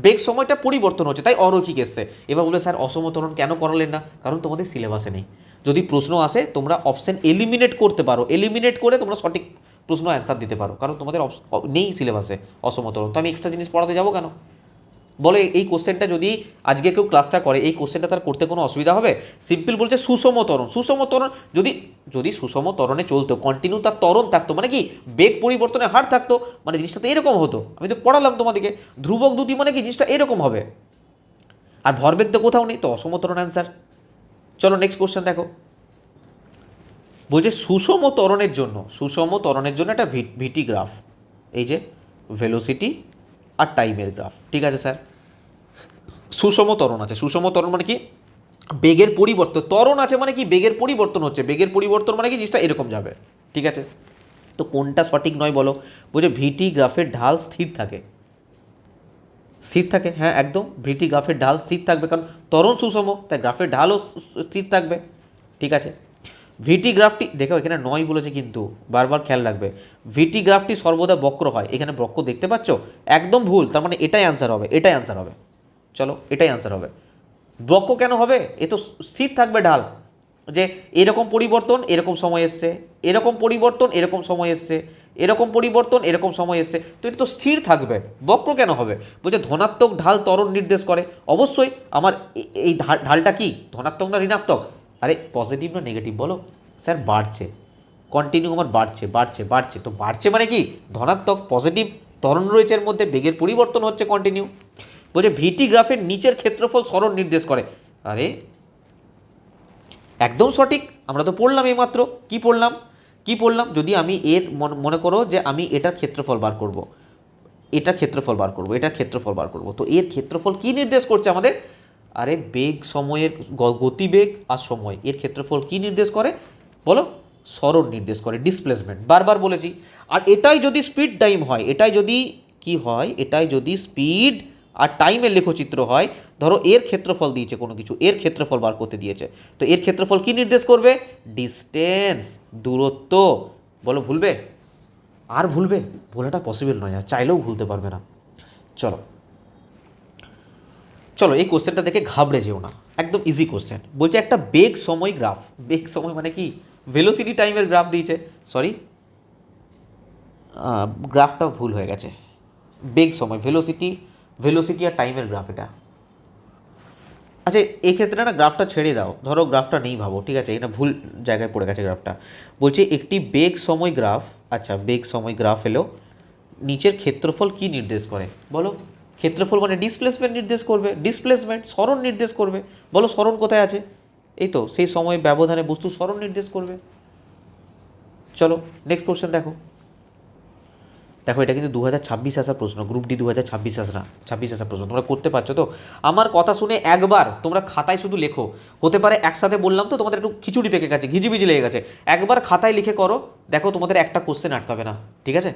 বেগ সময়টা পরিবর্তন হচ্ছে, তাই অরৈখিক এসছে। এবার বলে স্যার অসমত্বরণ কেন করালেন না, কারণ তোমাদের সিলেবাসে নেই, যদি প্রশ্ন আসে তোমরা অপশন এলিমিনেট করতে পারো, এলিমিনেট করে তোমরা সঠিক প্রশ্ন অ্যান্সার দিতে পারো, কারণ তোমাদের নেই সিলেবাসে অসমত্বরণ, তো আমি এক্সট্রা জিনিস পড়াতে যাবো কেন বলে। এই কোশ্চেনটা যদি আজকে কেউ ক্লাসটা করে এই কোশ্চেনটা তার করতে কোনো অসুবিধা হবে, সিম্পল বলছে সুষম ত্বরণ, সুষম ত্বরণ যদি যদি সুষম ত্বরণে চলতো, কন্টিনিউ তার ত্বরণ থাকতো, মানে কি বেগ পরিবর্তনের হার থাকতো, মানে জিনিসটা তো এরকম হতো, আমি তো পড়ালাম তোমাদেরকে, ধ্রুবক দ্যুতি মানে কি জিনিসটা এরকম হবে, আর ভরবেগ তো কোথাও নেই, তো অসম ত্বরণ অ্যান্সার। চলো নেক্সট কোশ্চেন দেখো, বলছে সুষম ত্বরণের জন্য, সুষম ত্বরণের জন্য একটা ভিটি গ্রাফ, এই যে ভেলোসিটি আর টাইমের গ্রাফ, ঠিক আছে স্যার, সুষম ত্বরণ আছে, সুষম ত্বরণ মানে কি বেগের পরিবর্তন, ত্বরণ আছে মানে কি বেগের পরিবর্তন হচ্ছে, বেগের পরিবর্তন মানে কি জিনিসটা এরকম যাবে, ঠিক আছে, তো কোনটা সঠিক নয় বলো। বলছে ভিটি গ্রাফের ঢাল স্থির থাকে, স্থির থাকে, হ্যাঁ একদম ভিটি গ্রাফের ঢাল স্থির থাকবে, কারণ ত্বরণ সুষম তাই গ্রাফের ঢালও স্থির থাকবে, ঠিক আছে। ভিটি গ্রাফটি দেখো এখানে নয় বলেছে কিন্তু বারবার খেয়াল রাখবে, ভিটি গ্রাফটি সর্বদা বক্র হয়, এখানে বক্র দেখতে পাচ্ছ, একদম ভুল, তার মানে এটাই অ্যান্সার হবে, এটাই অ্যান্সার হবে, চলো এটাই অ্যান্সার হবে। বক্র কেন হবে, এ তো স্থির থাকবে ঢাল, যে এরকম পরিবর্তন এরকম সময় এসছে, এরকম পরিবর্তন এরকম সময় এসছে, এরকম পরিবর্তন এরকম সময় এসছে, তো এটা তো স্থির থাকবে, বক্র কেন হবে। বলছে ধনাত্মক ঢাল ত্বরণ নির্দেশ করে, অবশ্যই আমার এই ঢালটা কি ধনাত্মক না ঋণাত্মক, আরে পজিটিভ না নেগেটিভ বলো, স্যার বাড়ছে, কন্টিনিউ আমার বাড়ছে বাড়ছে বাড়ছে, তো বাড়ছে মানে কি ধনাত্মক, পজিটিভ ত্বরণ রয়েছে এর মধ্যে, বেগের পরিবর্তন হচ্ছে কন্টিনিউ। বলছে ভিটি গ্রাফের নিচের ক্ষেত্রফল সরণ নির্দেশ করে, আরে একদম সঠিক, আমরা তো পড়লাম এইমাত্র, কি পড়লাম যদি আমি এর মনে করো যে আমি এটার ক্ষেত্রফল বার করব, এটার ক্ষেত্রফল বার করব, এটার ক্ষেত্রফল বার করব, তো এর ক্ষেত্রফল কি নির্দেশ করছে আমাদের, আরে বেগ সময়ের গতিবেগ আর সময়, এর ক্ষেত্রফল কি নির্দেশ করে বলো, সরণ নির্দেশ করে, ডিসপ্লেসমেন্ট, বারবার বলেছি। আর এটাই যদি স্পিড টাইম হয়, এটাই যদি কি হয়, এটাই যদি স্পিড আর টাইমের লেখচিত্র হয়, ধরো এর ক্ষেত্রফল দিয়েছে কোনো কিছু, এর ক্ষেত্রফল বার করতে দিয়েছে, তো এর ক্ষেত্রফল কি নির্দেশ করবে, ডিস্টেন্স, দূরত্ব, বলো ভুলবে, আর ভুলবে, ভোলাটা পসিবল নয়, আর চাইলেও ভুলতে পারবে না। চলো চলো এই কোশ্চেনটা দেখে ঘাবড়ে যেও না, একদম ইজি কোশ্চেন, বলছে একটা বেগ সময় গ্রাফ, বেগ সময় মানে কি ভেলোসিটি টাইমের গ্রাফ দিয়েছে, সরি গ্রাফটা ভুল হয়ে গেছে, বেগ সময় ভেলোসিটি আর টাইমের গ্রাফ এটা, আচ্ছা এই ক্ষেত্রে না গ্রাফটা ছেড়ে দাও, ধরো গ্রাফটা নেই ভাবো, ঠিক আছে এটা ভুল জায়গায় পড়ে গেছে গ্রাফটা, বলছে একটি বেগ সময় গ্রাফ, আচ্ছা বেগ সময় গ্রাফ এলো, নিচের ক্ষেত্রফল কি নির্দেশ করে বলো, ক্ষেত্রফল মানে ডিসপ্লেসমেন্ট নির্দেশ করবে, ডিসপ্লেসমেন্ট সরণ নির্দেশ করবে, বলো সরণ কোথায় আছে, এই তো সেই সময় ব্যবধানে বস্তু সরণ নির্দেশ করবে। চলো নেক্সট কোশ্চেন দেখো, দেখো এটা কিন্তু 2026 আসা প্রশ্ন, গ্রুপ ডি 2026 আসা প্রশ্ন, তোমরা করতে পারছো তো, আমার কথা শুনে একবার তোমরা খাতায় শুধু লেখো, হতে পারে একসাথে বললাম তো তোমাদের একটু খিচুড়ি পেকে গেছে, ঘিজিবিজি লেগে গেছে, একবার খাতায় লিখে করো, দেখো তোমাদের একটা কোশ্চেন আটকাবে না, ঠিক আছে।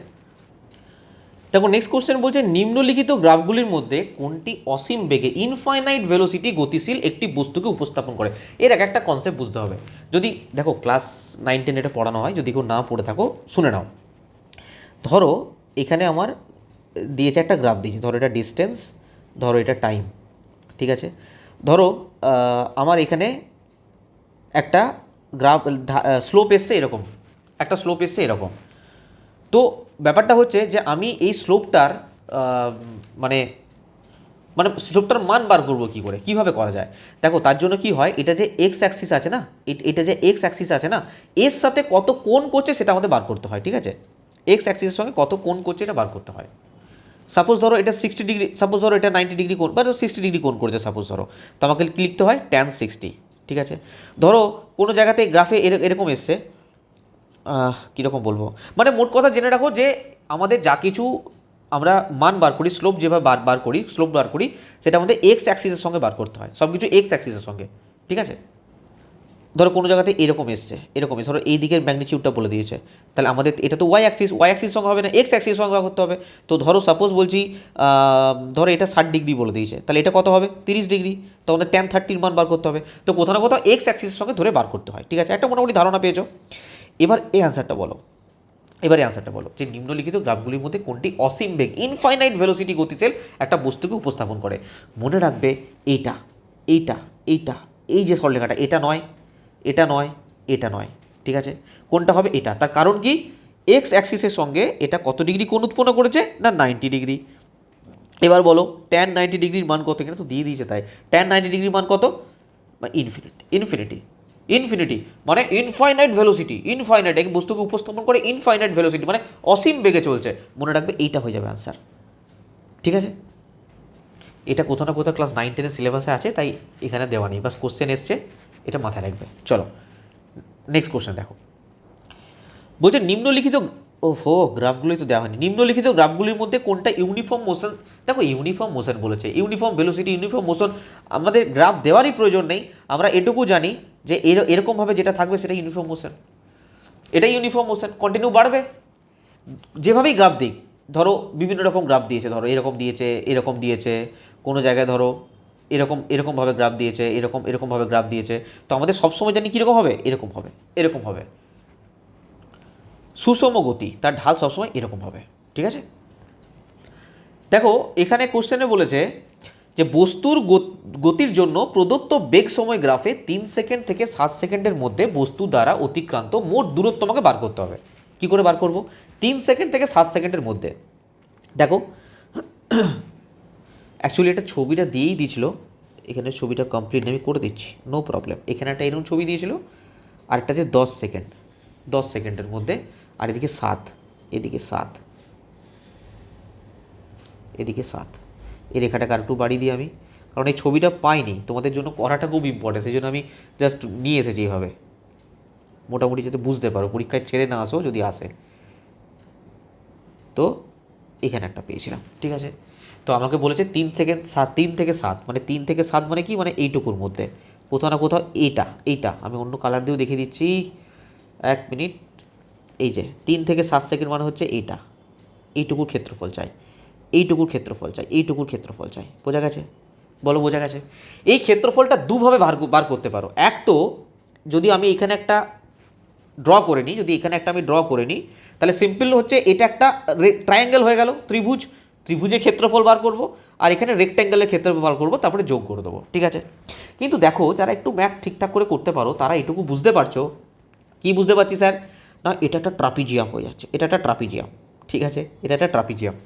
দেখো নেক্সট কোশ্চেন বলছে নিম্নলিখিত গ্রাফগুলির মধ্যে কোনটি অসীম বেগে ইনফাইনাইট ভেলোসিটি গতিশীল একটি বস্তুকে উপস্থাপন করে, এর একটা কনসেপ্ট বুঝতে হবে, যদি দেখো ক্লাস 9-10 এটা পড়ানো হয়, যদি কেউ না পড়ে থাকো শুনে নাও, ধরো এখানে আমার দিয়েছে একটা গ্রাফ দিয়েছে, ধরো এটা ডিস্টেন্স, ধরো এটা টাইম, ঠিক আছে, ধরো আমার এখানে একটা গ্রাফ স্লোপ এসছে এরকম, একটা স্লোপ এসছে এরকম, তো ব্যাপারটা হচ্ছে যে আমি এই স্লোপটার মানে মানে স্লোপটার মান বার করবো কী করে, কীভাবে করা যায়? দেখো তার জন্য কি হয়, এটা যে এক্স অ্যাক্সিস আছে না, এটা যে এক্স অ্যাক্সিস আছে না, এর সাথে কত কোণ করছে সেটা আমাদের বার করতে হয়, ঠিক আছে? এক্স অ্যাক্সিসের সঙ্গে কত কোণ করছে এটা বার করতে হয়। সাপোজ ধরো এটা 60 ডিগ্রি, সাপোজ ধরো এটা 90 ডিগ্রি কোণ বা 60 ডিগ্রি কোণ করেছে সাপোজ ধরো, তো আমাকে কি লিখতে হয়, tan 60, ঠিক আছে? ধরো কোনো জায়গাতে গ্রাফে এরকম এসছে, কীরকম বলবো, মানে মোট কথা জেনে রাখো যে আমাদের যা কিছু আমরা মান বার করি, স্লোপ যেভাবে বার করি, স্লোপ বার করি, সেটা আমাদের এক্স অ্যাক্সিসের সঙ্গে বার করতে হয়, সব কিছু এক্স অ্যাক্সিসের সঙ্গে, ঠিক আছে? ধরো কোনো জায়গাতে এরকম এসছে, এরকম ধরো এই দিকের ম্যাগনিটিউডটা বলে দিয়েছে, তাহলে আমাদের এটা তো ওয়াই অ্যাক্সিস সঙ্গে হবে না, এক্স অ্যাক্সিস সঙ্গে বার করতে হবে। তো ধরো সাপোজ বলছি ধরো এটা 60 ডিগ্রি বলে দিয়েছে, তাহলে এটা কত হবে, 30 ডিগ্রি, তো আমাদের tan 30 মান বার করতে হবে। তো কোথাও না কোথাও এক্স অ্যাক্সিসের সঙ্গে ধরে বার করতে হয়, ঠিক আছে? একটা মোটামুটি ধারণা পেয়েছো। এবার এই অ্যান্সারটা বলো, এবারে অ্যান্সারটা বলো যে নিম্নলিখিত গ্রাফগুলির মধ্যে কোনটি অসীম বেগ ইনফাইনাইট ভেলোসিটি গতিশীল একটা বস্তুকে উপস্থাপন করে? মনে রাখবে এইটা, এইটা, এইটা, এই যে সরলরেখাটা, এটা নয়, এটা নয়, এটা নয়, ঠিক আছে? কোনটা হবে? এটা। তার কারণ কি, এক্স অ্যাক্সিসের সঙ্গে এটা কত ডিগ্রি কোণ উৎপন্ন করেছে না, 90 ডিগ্রি। এবার বলো tan 90 ডিগ্রির মান কত? এখানে তো দিয়ে দিয়েছে, তাই tan 90 ডিগ্রির মান কত? ইনফিনিটি, ইনফিনিটি, ইনফিনিটি মানে ইনফাইনাইট ভেলোসিটি, ইনফাইনাইট এক বস্তুকে উপস্থাপন করে ইনফাইনাইট ভেলোসিটি মানে অসীম বেগে চলছে। মনে রাখবে এইটা হয়ে যাবে আনসার, ঠিক আছে? এটা কোথাও না কোথাও ক্লাস 9-10 সিলেবাসে আছে, তাই এখানে দেওয়া নেই, বাস কোশ্চেন এসছে, এটা মাথায় রাখবে। চলো নেক্সট কোশ্চেন দেখো, বলছে নিম্নলিখিত গ্রাফগুলোই তো দেওয়া হয়নি। নিম্নলিখিত গ্রাফগুলির মধ্যে কোনটা ইউনিফর্ম মোশন? দেখো ইউনিফর্ম মোশন বলেছে, ইউনিফর্ম ভেলোসিটি, ইউনিফর্ম মোশন, আমাদের গ্রাফ দেওয়ারই প্রয়োজন নেই, আমরা এটুকু জানি যে এরকমভাবে যেটা থাকবে সেটা ইউনিফর্ম মোশন, এটাই ইউনিফর্ম মোশন, কন্টিনিউ বাড়বে যেভাবেই গ্রাফ দিক। ধরো বিভিন্ন রকম গ্রাফ দিয়েছে, ধরো এরকম দিয়েছে, এরকম দিয়েছে, কোনো জায়গায় ধরো এরকমভাবে গ্রাফ দিয়েছে, এরকমভাবে গ্রাফ দিয়েছে, তো আমাদের সবসময় জানি কীরকম হবে, এরকম হবে, এরকম হবে। সুষম গতি, তার ঢাল সবসময় এরকম হবে, ঠিক আছে? দেখো এখানে কোশ্চেনে বলেছে যে বস্তুর গতির জন্য প্রদত্ত বেগ সময় গ্রাফে 3 সেকেন্ড থেকে 7 সেকেন্ডের মধ্যে বস্তু দ্বারা অতিক্রান্ত মোট দূরত্ব আমাকে বার করতে হবে। কি করে বার করব? 3 সেকেন্ড থেকে 7 সেকেন্ডের মধ্যে। দেখো অ্যাকচুয়ালি এটা ছবিটা দিয়েই দিয়েছিল, এখানে ছবিটা কমপ্লিট আমি করে দিচ্ছি, নো প্রবলেম। এখানে একটা এরকম ছবি দিয়েছিল, আরেকটা যে 10 সেকেন্ড, 10 সেকেন্ডের মধ্যে, আর এদিকে 7, এদিকে 7, এদিকে 7, এই রেখাটাকে আর একটু বাড়িয়ে দিই আমি, কারণ এই ছবিটা পাইনি, তোমাদের জন্য করাটা খুব ইম্পর্টেন্ট, সেই জন্য আমি জাস্ট নিয়ে এসেছি এইভাবে, মোটামুটি যাতে বুঝতে পারো, পরীক্ষায় ছেড়ে না আসো যদি আসে। তো এখানে একটা পেয়েছিলাম, ঠিক আছে? তো আমাকে বলেছে 3 থেকে 7 মানে 3 থেকে 7 মানে কি, মানে এইটুকুর মধ্যে কোথাও না কোথাও এইটা আমি অন্য কালার দিয়েও দেখিয়ে দিচ্ছি, 1 মিনিট। এই যে 3 থেকে 7 সেকেন্ড মানে হচ্ছে এইটুকুর ক্ষেত্রফল চাই, এইটুকুর ক্ষেত্রফল চাই, এইটুকুর ক্ষেত্রফল চাই। বোঝা গেছে? বলো বোঝা গেছে? এই ক্ষেত্রফলটা দুভাবে বার করতে পারো। এক তো যদি আমি এখানে একটা ড্র করে নিই, যদি এখানে একটা আমি ড্র করে নিই, তাহলে সিম্পল হচ্ছে এটা একটা ট্রায়াঙ্গেল হয়ে গেল, ত্রিভুজের ক্ষেত্রফল বার করব, আর এখানে রেক্ট্যাঙ্গেলের ক্ষেত্রফল বার করব, তারপরে যোগ করে দেবো, ঠিক আছে? কিন্তু দেখো যারা একটু ম্যাথ ঠিকঠাক করে করতে পারো তারা এটুকু বুঝতে পারছো। কি বুঝতে পারছি স্যার? না এটা একটা ট্রাপিজিয়াম হয়ে যাচ্ছে, এটা একটা ট্রাপিজিয়াম, ঠিক আছে? এটা একটা ট্রাপিজিয়াম।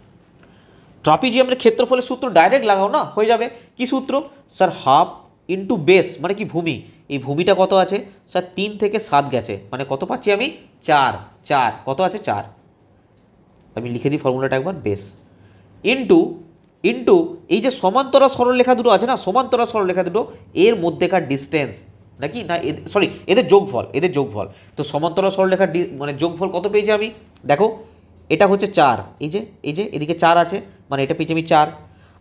ট্রাপিজিয়ামের ক্ষেত্রফলের সূত্র ডাইরেক্ট লাগাও না, হয়ে যাবে। কি সূত্র স্যার? হাফ ইন্টু বেস মানে কি, ভূমি। এই ভূমিটা কত আছে স্যার? 3 থেকে 7 গেছে, মানে কত পাচ্ছি আমি? 4 কত আছে? 4। আমি লিখে দিই ফর্মুলাটা একবার, বেস ইন্টু এই যে সমান্তরাল সরলরেখা দুটো আছে না, সমান্তরাল সরলরেখা দুটো এর মধ্যেকার ডিস্টেন্স নাকি না, সরি এদের যোগফল। তো সমান্তরাল সরলরেখার মানে যোগফল কত পেয়েছি আমি? দেখো এটা হচ্ছে 4, এই যে এদিকে 4 আছে, মানে এটা পেয়েছি আমি 4।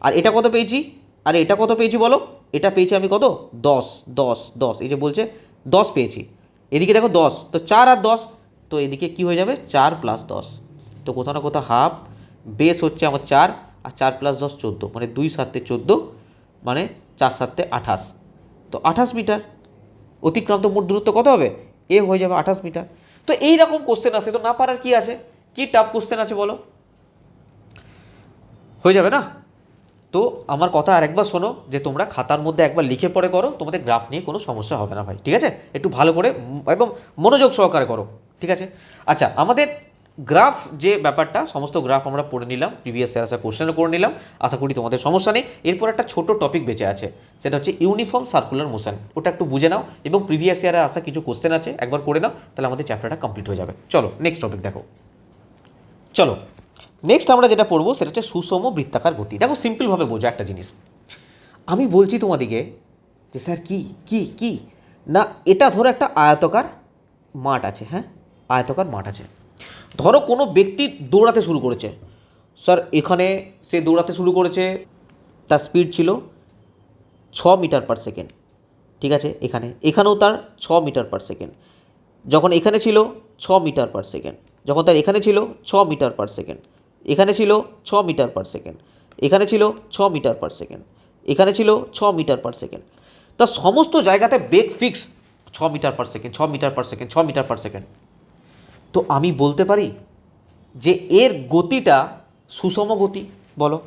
আর এটা কত পেয়েছি? আরে এটা কত পেয়েছি বলো? এটা পেয়েছি আমি কত? 10। এই যে বলছে 10 পেয়েছি, এদিকে দেখো 10, তো 4 আর 10, তো এদিকে কি হয়ে যাবে? 4 + 10। তো কোথাও না কোথাও হাফ, বেস হচ্ছে আমার 4, আর 4 + 10 14, মানে 2 × 7 = 14, মানে 4 × 7 = 28। তো 28 মিটার অতিক্রান্ত মোট দূরত্ব কত হবে? এ হয়ে যাবে 28 মিটার। তো এইরকম কোশ্চেন আসে, তো না পারার কি আছে? কি টাফ কোশ্চেন আছে বলো? হয়ে যাবে না? তো আমার কথা আরেকবার শোনো, যে তোমরা খাতার মধ্যে একবার লিখে পড়ে করো, তোমাদের গ্রাফ নিয়ে কোনো সমস্যা হবে না ভাই, ঠিক আছে? একটু ভালো করে একদম মনোযোগ সহকারে করো, ঠিক আছে? আচ্ছা, আমাদের গ্রাফ যে ব্যাপারটা, সমস্ত গ্রাফ আমরা পড়ে নিলাম, প্রিভিয়াস ইয়ার আসা কোশ্চেনও করে নিলাম, আশা করি তোমাদের সমস্যা নেই। এরপর একটা ছোট টপিক বেঁচে আছে, সেটা হচ্ছে ইউনিফর্ম সার্কুলার মোশন। ওটা একটু বুঝে নাও এবং প্রিভিয়াস ইয়ারে আসা কিছু কোশ্চেন আছে একবার পড়ে নাও, তাহলে আমাদের চ্যাপ্টারটা কমপ্লিট হয়ে যাবে। চলো নেক্সট টপিক দেখো। চলো নেক্সট আমরা যেটা পড়বো সেটা হচ্ছে সুষম বৃত্তাকার গতি। দেখো সিম্পলভাবে বোঝো একটা জিনিস, আমি বলছি তোমাদিকে যে স্যার কি কি কি না, এটা ধরো একটা আয়তকার মাঠ আছে, হ্যাঁ আয়তকার মাঠ আছে। ধরো কোনো ব্যক্তি দৌড়াতে শুরু করেছে, স্যার এখানে সে দৌড়াতে শুরু করেছে, তার স্পিড ছিল 6 মিটার/সেকেন্ড, ঠিক আছে, এখানেও তার 6 মিটার/সেকেন্ড, যখন এখানে ছিল 6 মিটার/সেকেন্ড, যখন তার এখানে ছিল 6 মিটার/সেকেন্ড, এখানে ছিল 6 মিটার/সেকেন্ড, এখানে ছিল 6 মিটার/সেকেন্ড, এখানে ছিল 6 মিটার/সেকেন্ড, তা সমস্ত জায়গাতে বেগ ফিক্স 6 মিটার/সেকেন্ড, 6 মিটার/সেকেন্ড, 6 মিটার/সেকেন্ড। তো আমি বলতে পারি যে এর গতিটা সুষম গতি। বলো,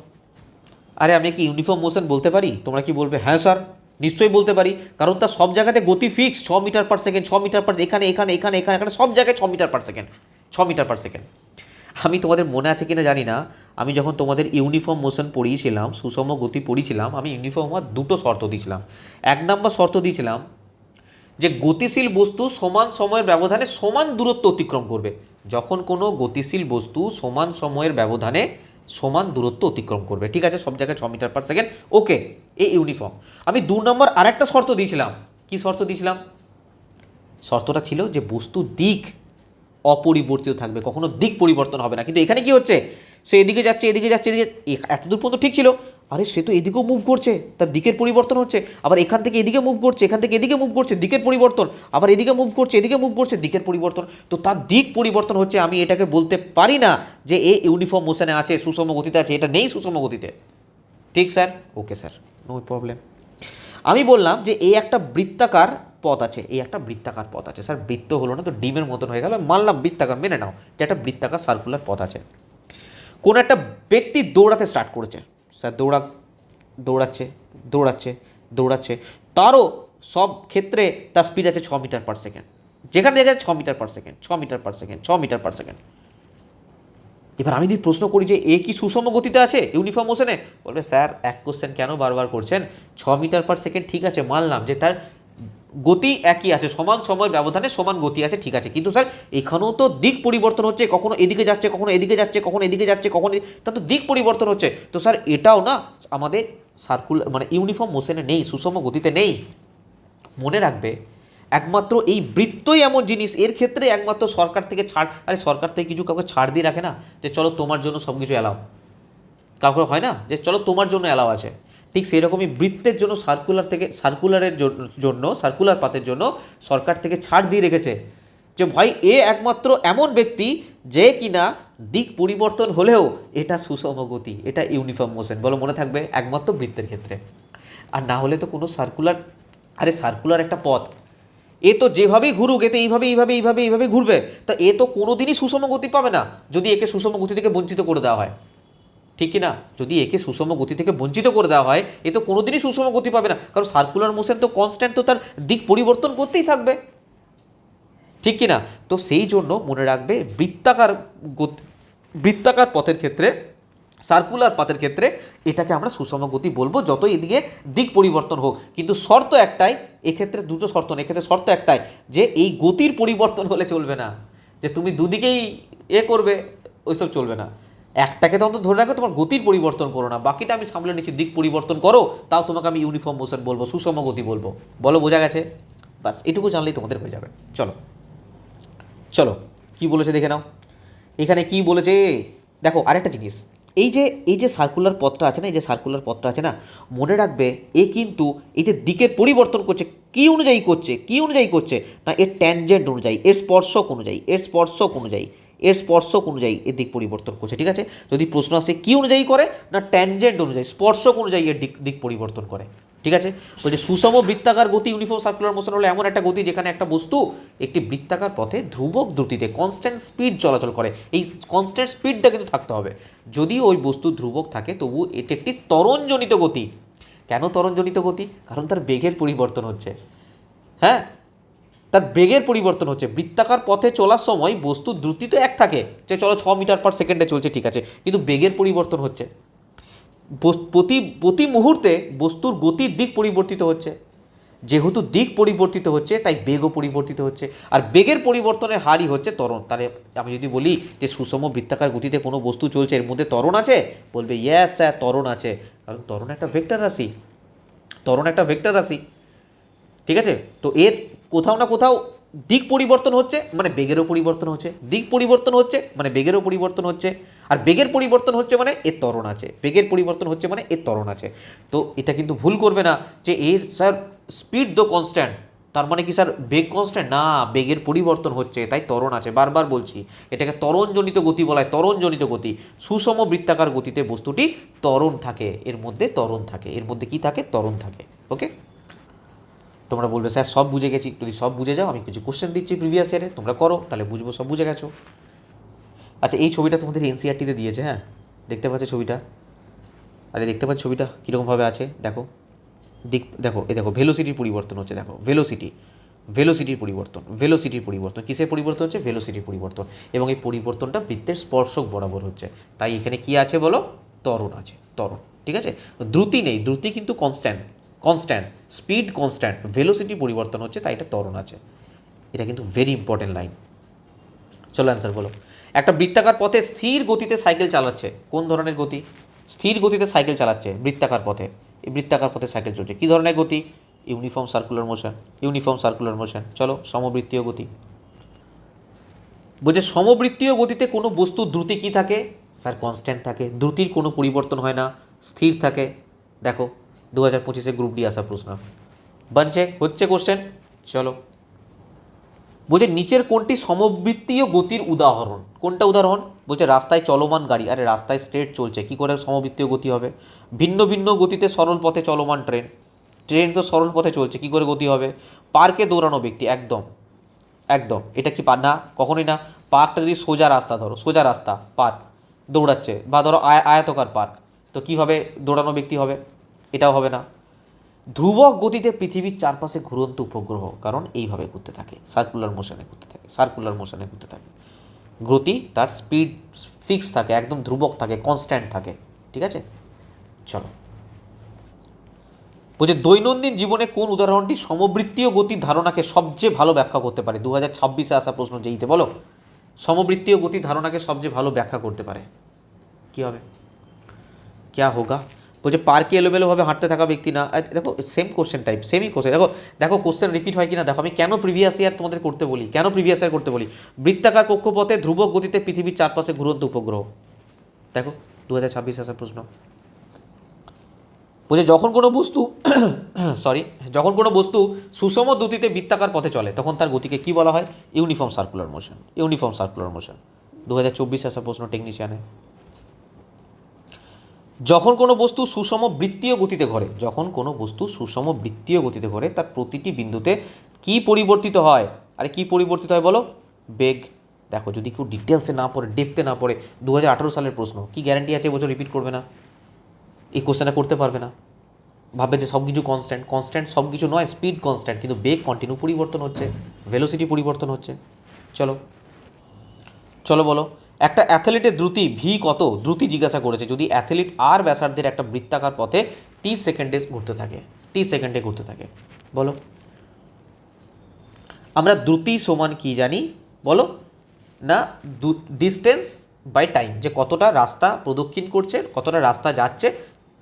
আরে আমি কি ইউনিফর্ম মোশন বলতে পারি? তোমরা কি বলবে হ্যাঁ স্যার নিশ্চয়ই বলতে পারি, কারণ তার সব জায়গাতে গতি ফিক্স 6 মিটার/সেকেন্ড, 6 মিটার/, এখানে এখানে এখানে এখানে এখানে সব জায়গায় 6 মিটার/সেকেন্ড, 6 মিটার/সেকেন্ড। আমি তোমাদের মনে আছে কিনা জানি না, আমি যখন তোমাদের ইউনিফর্ম মোশন পড়িয়েছিলাম, সুষম গতি পড়িয়েছিলাম, আমি ইউনিফর্ম হওয়ার দুটো শর্ত দিয়েছিলাম। 1 নম্বর শর্ত দিয়েছিলাম যে গতিশীল বস্তু সমান সময়ের ব্যবধানে সমান দূরত্ব অতিক্রম করবে। যখন কোনো গতিশীল বস্তু সমান সময়ের ব্যবধানে সমান দূরত্ব অতিক্রম করবে, ঠিক আছে, সব জায়গায় 6 মিটার/সেকেন্ড, ওকে, এ ইউনিফর্ম। আমি 2 নম্বর আরেকটা শর্ত দিয়েছিলাম। কি শর্ত দিয়েছিলাম? শর্তটা ছিল যে বস্তু দিক অপরিবর্তিত থাকবে, কখনো দিক পরিবর্তন হবে না। কিন্তু এখানে কি হচ্ছে, সে এদিকে যাচ্ছে এদিকে যাচ্ছে এদিকে, এতদূর পর্যন্ত ঠিক ছিল, আরে সে তো এদিকেও মুভ করছে, তার দিকের পরিবর্তন হচ্ছে, আবার এখান থেকে এদিকে মুভ করছে, এখান থেকে এদিকে মুভ করছে, দিকের পরিবর্তন, আবার এদিকে মুভ করছে এদিকে মুভ করছে, দিকের পরিবর্তন। তো তার দিক পরিবর্তন হচ্ছে, আমি এটাকে বলতে পারি না যে এ ইউনিফর্ম মোশনে আছে, সুষম গতিতে আছে, এটা নেই সুষম গতিতে। ঠিক sir, okay sir, no problem. আমি বললাম যে এই একটা বৃত্তাকার পথ আছে, এই একটা বৃত্তাকার পথ আছে। স্যার বৃত্ত হলো না তো ডিমের মতন হয়ে গেল, মানলাম বৃত্তাকার, মেনে নাও যে একটা বৃত্তাকার সার্কুলার পথ আছে। কোনো একটা ব্যক্তি দৌড়াতে স্টার্ট করেছে, স্যার দৌড়াচ্ছে দৌড়াচ্ছে দৌড়াচ্ছে, তারও সব ক্ষেত্রে তার স্পিড আছে 6 মিটার/সেকেন্ড, যেখানে দেখা যায় 6 মিটার/সেকেন্ড, 6 মিটার/সেকেন্ড, 6 মিটার/সেকেন্ড। এবার আমি যদি প্রশ্ন করি যে এ কি সুষম গতিতে আছে ইউনিফর্ম মোশনে, বলবে স্যার এক কোশ্চেন কেন বারবার করছেন, 6 মিটার/সেকেন্ড ঠিক আছে, মানলাম যে তার গতি একই আছে, সমান সময় ব্যবধানে সমান গতি আছে, ঠিক আছে, কিন্তু স্যার এখানেও তো দিক পরিবর্তন হচ্ছে, কখনো এদিকে যাচ্ছে, কখনো এদিকে যাচ্ছে, কখনো এদিকে যাচ্ছে, কখনো তার তো দিক পরিবর্তন হচ্ছে। তো স্যার এটাও না আমাদের সার্কুলার মানে ইউনিফর্ম মোশনে নেই, সুষম গতিতে নেই। মনে রাখবে একমাত্র এই বৃত্তই এমন জিনিস, এর ক্ষেত্রে একমাত্র সরকার থেকে ছাড়, আরে সরকার থেকে কিছু কাউকে ছাড় দিয়ে রাখে না যে চলো তোমার জন্য সব কিছু অ্যালাউ, কাউকে হয় না যে চলো তোমার জন্য অ্যালাউ আছে, ঠিক সেই রকমই বৃত্তের জন্য সার্কুলার পাথের জন্য সরকার থেকে ছাড় দিয়ে রেখেছে যে ভাই এ একমাত্র এমন ব্যক্তি যে কিনা দিক পরিবর্তন হলেও এটা সুষম গতি, এটা ইউনিফর্ম মোশন। বলো মনে থাকবে, একমাত্র বৃত্তের ক্ষেত্রে, আর না হলে তো কোনো সার্কুলার, আরে সার্কুলার একটা পথ, এ তো যেভাবেই ঘুরুক এতে এইভাবে এইভাবে এইভাবে এইভাবে ঘুরবে, তা এ তো কোনো দিনই সুষম গতি পাবে না যদি একে সুষম গতি থেকে বঞ্চিত করে দেওয়া হয়, ঠিক কি না? যদি একে সুষম গতি থেকে বঞ্চিত করে দেওয়া হয় এ তো কোনোদিনই সুষম গতি পাবে না, কারণ সার্কুলার মোশন তো কনস্ট্যান্ট, তো তার দিক পরিবর্তন করতেই থাকবে, ঠিক কি না? তো সেই জন্য মনে রাখবে বৃত্তাকার পথের ক্ষেত্রে, সার্কুলার পাথের ক্ষেত্রে এটাকে আমরা সুষম গতি বলবো, যতই এদিকে দিক পরিবর্তন হোক। কিন্তু শর্ত একটাই, এক্ষেত্রে দুটো শর্ত নেই, এক্ষেত্রে শর্ত একটাই যে এই গতির পরিবর্তন হলে চলবে না, যে তুমি দুদিকেই করবে ওইসব চলবে না, একটাকে তখন ধরে রাখো, তোমার গতির পরিবর্তন করো না, বাকিটা আমি সামলে নিচ্ছি, দিক পরিবর্তন করো, তাও তোমাকে আমি ইউনিফর্ম মোশন বলবো, সুষম গতি বলবো। বলো বোঝা গেছে? বাস এটুকু জানলেই তোমাদের হয়ে যাবে। চলো চলো কি বলেছে দেখে নাও, এখানে কি বলেছে দেখো। আরেকটা জিনিস, এই যে সার্কুলার পথটা আছে না, এই যে সার্কুলার পথটা আছে না, মনে রাখবে এ কিন্তু এই যে দিকের পরিবর্তন করছে কি অনুযায়ী করছে না, এর ট্যানজেন্ট অনুযায়ী, এর স্পর্শক অনুযায়ী এর দিক পরিবর্তন করছে, ঠিক আছে। যদি প্রশ্ন আসে কি অনুযায়ী করে না, ট্যানজেন্ট অনুযায়ী, স্পর্শক অনুযায়ী এর দিক পরিবর্তন করে, ঠিক আছে। বলছে সুষম বৃত্তাকার গতি ইউনিফর্ম সার্কুলার মোশন হলো এমন একটা গতি যেখানে একটা বস্তু একটি বৃত্তাকার পথে ধ্রুবক দ্রুতিতে কনস্ট্যান্ট স্পিড চলাচল করে। এই কনস্ট্যান্ট স্পিডটা কিন্তু থাকতে হবে, যদিও ওই বস্তু ধ্রুবক থাকে তবু এটি একটি ত্বরণজনিত গতি। কেন ত্বরণজনিত গতি? কারণ তার বেগের পরিবর্তন হচ্ছে, হ্যাঁ। তার বেগের পরিবর্তন হচ্ছে। বৃত্তাকার পথে চলার সময় বস্তুর দ্রুতি তো এক থাকে, যে চলো 6 মিটার/সেকেন্ডে চলছে, ঠিক আছে, কিন্তু বেগের পরিবর্তন হচ্ছে। প্রতি প্রতি মুহূর্তে বস্তুর গতির দিক পরিবর্তিত হচ্ছে। যেহেতু দিক পরিবর্তিত হচ্ছে তাই বেগও পরিবর্তিত হচ্ছে, আর বেগের পরিবর্তনের হারই হচ্ছে ত্বরণ। তাহলে আমি যদি বলি যে সুষম বৃত্তাকার গতিতে কোনো বস্তু চলছে, এর মধ্যে ত্বরণ আছে, বলবে ইয়েস স্যার ত্বরণ আছে, কারণ ত্বরণ একটা ভেক্টর রাশি, ত্বরণ একটা ভেক্টর রাশি, ঠিক আছে। তো এর কোথাও না কোথাও দিক পরিবর্তন হচ্ছে মানে বেগেরও পরিবর্তন হচ্ছে, দিক পরিবর্তন হচ্ছে মানে বেগেরও পরিবর্তন হচ্ছে, আর বেগের পরিবর্তন হচ্ছে মানে এর ত্বরণ আছে, বেগের পরিবর্তন হচ্ছে মানে এর ত্বরণ আছে। তো এটা কিন্তু ভুল করবে না যে এর স্যার স্পিড তো কনস্ট্যান্ট, তার মানে কি স্যার বেগ কনস্ট্যান্ট? না, বেগের পরিবর্তন হচ্ছে তাই ত্বরণ আছে। বারবার বলছি এটাকে ত্বরণজনিত গতি বলা হয়, ত্বরণজনিত গতি। সুষম বৃত্তাকার গতিতে বস্তুটি ত্বরণ থাকে, এর মধ্যে ত্বরণ থাকে, এর মধ্যে কি থাকে? ত্বরণ থাকে। ওকে, তোমরা বলবে স্যার সব বুঝে গেছি। যদি সব বুঝে যাও, আমি কিছু কোশ্চেন দিচ্ছি প্রিভিয়াস ইয়ারে, তোমরা করো, তাহলে বুঝবো সব বুঝে গেছো। আচ্ছা, এই ছবিটা তোমাদের এনসিইআরটিতে দিয়েছে, হ্যাঁ দেখতে পাচ্ছ ছবিটা? আরে দেখতে পাচ্ছ ছবিটা কীরকমভাবে আছে? দেখো দিক, দেখো এই দেখো ভেলোসিটির পরিবর্তন হচ্ছে, দেখো ভেলোসিটির পরিবর্তন কিসের পরিবর্তন হচ্ছে? ভেলোসিটির পরিবর্তন, এবং এই পরিবর্তনটা বৃত্তের স্পর্শক বরাবর হচ্ছে। তাই এখানে কি আছে বলো? ত্বরণ আছে, ত্বরণ, ঠিক আছে। দ্রুতি নেই, দ্রুতি কিন্তু কনস্ট্যান্ট, স্পিড কনস্ট্যান্ট, ভেলোসিটি পরিবর্তন হচ্ছে, তাই এটা ত্বরণ আছে। এটা কিন্তু ভেরি ইম্পর্টেন্ট লাইন। চলো অ্যান্সার বলো। একটা বৃত্তাকার পথে স্থির গতিতে সাইকেল চালাচ্ছে, কোন ধরনের গতি? স্থির গতিতে সাইকেল চালাচ্ছে বৃত্তাকার পথে, এই বৃত্তাকার পথে সাইকেল চলছে, কী ধরনের গতি? Uniform circular motion. চলো সমবৃত্তীয় গতি। বলছে সমবৃত্তীয় গতিতে কোনো বস্তুর দ্রুতি কী থাকে? স্যার কনস্ট্যান্ট থাকে, দ্রুতির কোনো পরিবর্তন হয় না, স্থির থাকে। দেখো 2025-এ গ্রুপ ডি আসা প্রশ্ন হচ্ছে কোশ্চেন। চলো, বলছে নিচের কোনটি সমবৃত্তীয় গতির উদাহরণ? কোনটা উদাহরণ? বলছে রাস্তায় চলমান গাড়ি, আরে রাস্তায় স্ট্রেট চলছে, কি করে সমবৃত্তীয় গতি হবে? ভিন্ন ভিন্ন গতিতে সরল পথে চলমান ট্রেন তো সরল পথে চলছে, কি করে গতি হবে? পার্কে দৌড়ানো ব্যক্তি, একদম, এটা কি না? কখনোই না। পার্কটা যদি সোজা রাস্তা, ধরো সোজা রাস্তা, পার্ক দৌড়াচ্ছে, বা ধরো আয়তকার পার্ক, তো কীভাবে দৌড়ানো ব্যক্তি হবে? এটাও হবে না। ধ্রুবক গতিতে পৃথিবীর চারপাশে ঘুরন্ত উপগ্রহ, কারণ এইভাবে ঘুরতে থাকে, সার্কুলার মোশনে ঘুরতে থাকে। গতি তার স্পিড ফিক্স থাকে, একদম ধ্রুবক থাকে, কনস্ট্যান্ট থাকে, ঠিক আছে। চলো, বলছে দৈনন্দিন জীবনে কোন উদাহরণটি সমবৃত্তীয় গতির ধারণাকে সবচেয়ে ভালো ব্যাখ্যা করতে পারে? 2026-এ আসা প্রশ্ন যেইতে, বলো সমবৃত্তীয় গতির ধারণাকে সবচেয়ে ভালো ব্যাখ্যা করতে পারে, কী হবে? ক্যা হোগা? বলছে পার্কে এলোমেলোভাবে হাঁটতে থাকা ব্যক্তি না। দেখো সেম কোশ্চেন টাইপ, সেমই কোশ্চেন। দেখো কোশ্চেন রিপিট হয় কিনা দেখো। আমি কেন প্রিভিয়াস ইয়ার তোমাদের করতে বলি? বৃত্তাকার কক্ষপথে ধ্রুবক গতিতে পৃথিবীর চারপাশে ঘুরন্ত উপগ্রহ। দেখো 2026 আসা প্রশ্ন। বলছে যখন কোনো বস্তু সুষম দ্রুতিতে বৃত্তাকার পথে চলে, তখন তার গতিকে কি বলা হয়? Uniform circular motion. 2024 আসা প্রশ্ন টেকনিশিয়ানে। যখন কোনো বস্তু সুষম বৃত্তীয় গতিতে ঘোরে, তার প্রতিটি বিন্দুতে কি পরিবর্তিত হয়? আরে কি পরিবর্তিত হয় বলো? বেগ। দেখো যদি কেউ ডিটেলসে না পড়ে, ডেপথে না পড়ে, 2018 সালের প্রশ্ন, কি গ্যারান্টি আছে এবছর রিপিট করবে না? এই কোশ্চেনটা করতে পারবে না, ভাববে যে সব কিছু কনস্ট্যান্ট সব কিছু নয়, স্পিড কনস্ট্যান্ট, কিন্তু বেগ কন্টিনিউ পরিবর্তন হচ্ছে, ভেলোসিটি পরিবর্তন হচ্ছে। চলো বলো, একটা অ্যাথলিটের দ্রুতি ভি কত? দ্রুতি জিজ্ঞাসা করেছে, যদি অ্যাথলিট আর ব্যাসার্ধের একটা বৃত্তাকার পথে টি সেকেন্ডে ঘুরতে থাকে, বলো। আমরা দ্রুতি সমান কি জানি বলো? না, ডিস্টেন্স বাই টাইম, যে কতটা রাস্তা প্রদক্ষিণ করছে, কতটা রাস্তা যাচ্ছে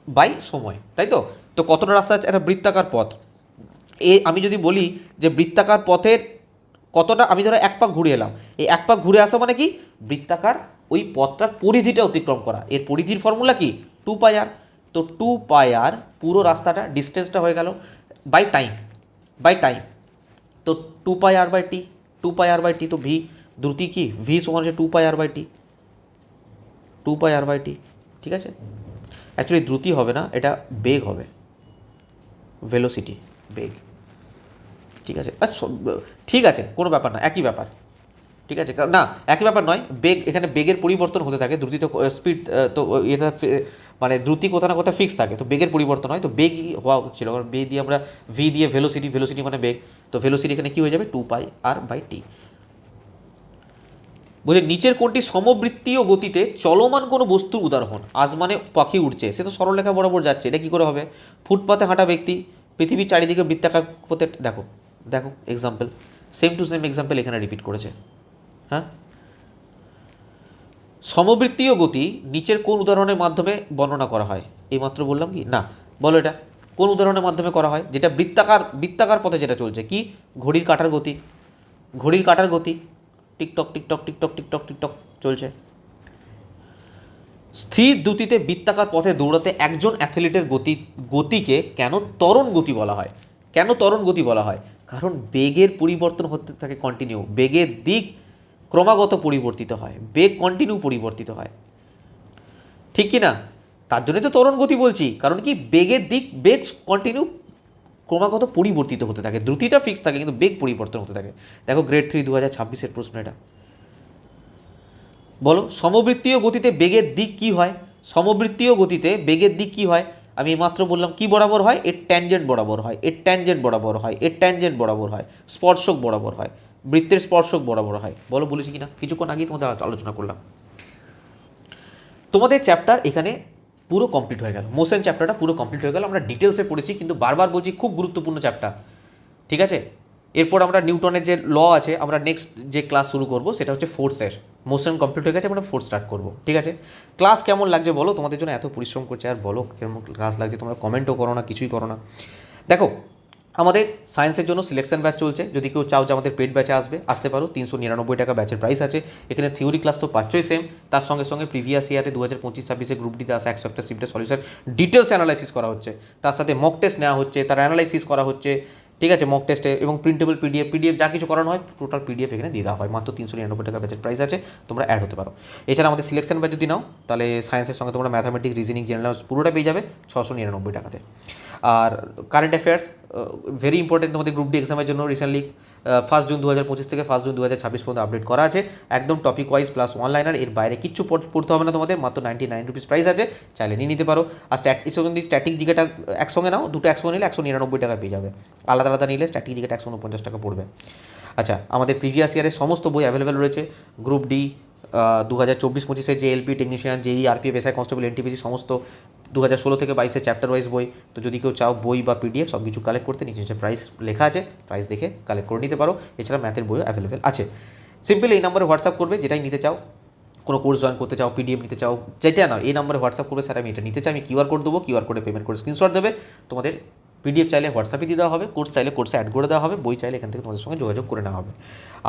বাই সময়, তাই তো। তো কতটা রাস্তা যাচ্ছে, একটা বৃত্তাকার পথ, আমি যদি বলি যে বৃত্তাকার পথের কতটা, আমি ধরো এক পাক ঘুরে এলাম, এই এক পাক ঘুরে আসা মানে কি? বৃত্তাকার ওই পথটার পরিধিটা অতিক্রম করা, এর পরিধির ফর্মুলা কি? 2πr। তো 2πr পুরো রাস্তাটা, ডিস্টেন্সটা হয়ে গেল বাই টাইম। তো 2πr/t, তো ভি দ্রুতি কি? ভি সমান হচ্ছে 2πr/t, ঠিক আছে। অ্যাকচুয়ালি দ্রুতি হবে না, এটা বেগ হবে, ভেলোসিটি, বেগ, ঠিক আছে। আচ্ছা ঠিক আছে, কোনো ব্যাপার না, একই ব্যাপার। ঠিক আছে, না একই ব্যাপার নয়, বেগ এখানে বেগের পরিবর্তন হতে থাকে, দ্রুতি তো স্পিড তো এটা মানে দ্রুতি কোথাও না কোথাও ফিক্স থাকে, তো বেগের পরিবর্তন হয়, তো বেগই হওয়া ছিল, কারণ বেগ দিয়ে আমরা ভি দিয়ে ভেলোসিটি মানে বেগ, তো ভেলোসিটি এখানে কী হয়ে যাবে 2πr/t। বলছে নিচের কোনটি সমবৃত্তীয় গতিতে চলমান কোনো বস্তুর উদাহরণ? আজ মানে পাখি উড়ছে, সে তো সরলরেখা বরাবর যাচ্ছে, এটা কী করে হবে? ফুটপাতে হাঁটা ব্যক্তি, পৃথিবীর চারিদিকে বৃত্তাকার পথে, দেখো দেখো example, same to same example এখানে রিপিট করেছে। হ্যাঁ, সমবৃত্তীয় গতি নিচের কোন উদাহরণের মাধ্যমে বর্ণনা করা হয়? এইমাত্র বললাম কি না, বলো এটা কোন উদাহরণের মাধ্যমে করা হয়? যেটা বৃত্তাকার পথে যেটা চলছে, কি ঘড়ির কাঁটার গতি, ঘড়ির কাঁটার গতি TikTok TikTok TikTok TikTok TikTok চলছে। স্থির দ্রুতিতে বৃত্তাকার পথে দৌড়াতে একজন অ্যাথলিটের গতিকে কেন ত্বরণ গতি বলা হয়? কেন ত্বরণ গতি বলা হয়? কারণ বেগের পরিবর্তন হতে থাকে কন্টিনিউ, বেগের দিক ক্রমাগত পরিবর্তিত হয়, বেগ কন্টিনিউ পরিবর্তিত হয়, ঠিক কি না? তার জন্যই তো ত্বরণ গতি বলছি, কারণ কি বেগের দিক বেগ কন্টিনিউ ক্রমাগত পরিবর্তিত হতে থাকে, দ্রুতিটা ফিক্স থাকে কিন্তু বেগ পরিবর্তন হতে থাকে। দেখো গ্রেড 3 2026-এর প্রশ্ন এটা। বলো সমবৃত্তীয় গতিতে বেগের দিক কি হয়? সমবৃত্তীয় গতিতে বেগের দিক কি হয়? আমি মাত্র বললাম কি বরাবর হয়, এর ট্যানজেন্ট বরাবর হয়, এর ট্যানজেন্ট বরাবর হয়, এর ট্যানজেন্ট বরাবর হয়, স্পর্শক বরাবর হয়, বৃত্তের স্পর্শক বরাবর হয়। বলো বলেছি কিনা? কিছুক্ষণ আগেই তোমাদের আলোচনা করলাম। তোমাদের চ্যাপ্টার এখানে পুরো কমপ্লিট হয়ে গেল, মোশন চ্যাপ্টারটা পুরো কমপ্লিট হয়ে গেল। আমরা ডিটেলসে পড়েছি, কিন্তু বারবার বলছি খুব গুরুত্বপূর্ণ চ্যাপ্টার, ঠিক আছে? এরপর আমরা নিউটনের যে ল আছে, আমরা নেক্সট যে ক্লাস শুরু করব সেটা হচ্ছে ফোর্সের। মোশন কমপ্লিট হয়ে গেছে, আমরা ফোর্স স্টার্ট করব, ঠিক আছে? ক্লাস কেমন লাগছে বলো, তোমাদের জন্য এত পরিশ্রম করছে, আর বলো কেমন ক্লাস লাগছে, তোমরা কমেন্টও করো না, কিছুই করো না। দেখো আমাদের সায়েন্সের জন্য সিলেকশন ব্যাচ চলছে, যদি কেউ চাও যে আমাদের পেড ব্যাচে আসতে পারো, 399 টাকা ব্যাচের প্রাইস আছে। এখানে থিওরি ক্লাস তো পাচ্ছই সেম, তার সঙ্গে সঙ্গে প্রিভিয়াস ইয়ারে 2025-26 গ্রুপ ডিতে আসা 101টা শিফটের সলিউশন ডিটেলস অ্যানালাইসিস করা হচ্ছে, তার সাথে মক টেস্ট নেওয়া হচ্ছে, তার অ্যানালাইসিস করা হচ্ছে, ঠিক আছে? মক টেস্টে এবং প্রিন্টেবল পিডিএফ যা কিছু করানো হয় টোটাল পিডিএফ এখানে দিয়ে দেওয়া হয়। মাত্র 399 টাকা ব্যাচের প্রাইস আছে, তোমরা অ্যাড হতে পারো। এছাড়া আমাদের সিলেকশন ব্যাচ যদি নাও, তাহলে সায়েন্সের সঙ্গে তোমরা ম্যাথামেটিক্স, রিজনিং, জেনারেল পুরোটা পেয়ে যাবে 699 টাকাতে। আর কারেন্ট অ্যাফেয়ার্স ভেরি ইম্পর্টেন্ট তোমাদের গ্রুপ ডি এক্সামের জন্য রিসেন্টলি 1 জুন 2025 থেকে 1 জুন 2026 পর্যন্ত আপডেট করা আছে, একদম টপিক ওয়াইজ প্লাস অনলাইনার, এর বাইরে কিচ্ছু পড়তে হবে না তোমাদের, মাত্র 99 রুপিস প্রাইস আছে, চাইলে নিয়ে নিতে পারো। আর স্ট্যাটিক জিকেটা একসঙ্গে নাও, দুটো একসঙ্গে নিলে 199 টাকা পেয়ে যাবে, আলাদা আলাদা নিলে স্ট্যাটিক জিকেটা 149 টাকা পড়বে। আচ্ছা, আমাদের প্রিভিয়াস ইয়ারের সমস্ত বই অ্যাভেলেবেল রয়েছে, গ্রুপ ডি 2024-25 যে এলপি টেকনিশিয়ান, জেই, আরপিএফ, এসআই কনস্টেবল, এনটিপিসি সমস্ত 2016 থেকে 22 চ্যাপ্টার ওয়াইজ বই। তো যদি কেউ চাও বই বা পিডিএফ সব কিছু কালেক্ট করতে, নিচে প্রাইস লেখা আছে, প্রাইস দেখে কালেক্ট করে নিতে পারো। এছাড়া ম্যাথের বইও অ্যাভেলেবেল আছে। সিম্পল এই নাম্বারে হোয়াটসঅ্যাপ করবে, যেটাই নিতে চাও, কোনো কোর্স জয়েন করতে চাও, পিডিএফ নিতে চাও, যেটা না এই নাম্বারে হোয়াটসঅ্যাপ করবে, স্যার আমি এটা নিতে চাই, আমি কিউআর কোড দেবো, কিউআর কোডে পেমেন্ট করে স্ক্রিনশট দেবে, তোমাদের পিডিএফ চাইলে হোয়াটসঅ্যাপে দিয়ে দেওয়া হবে, কোর্স চাইলে কোর্সে অ্যাড করে দেওয়া হবে, বই চাইলে এখান থেকে তোমাদের সঙ্গে যোগাযোগ করে নেওয়া হবে।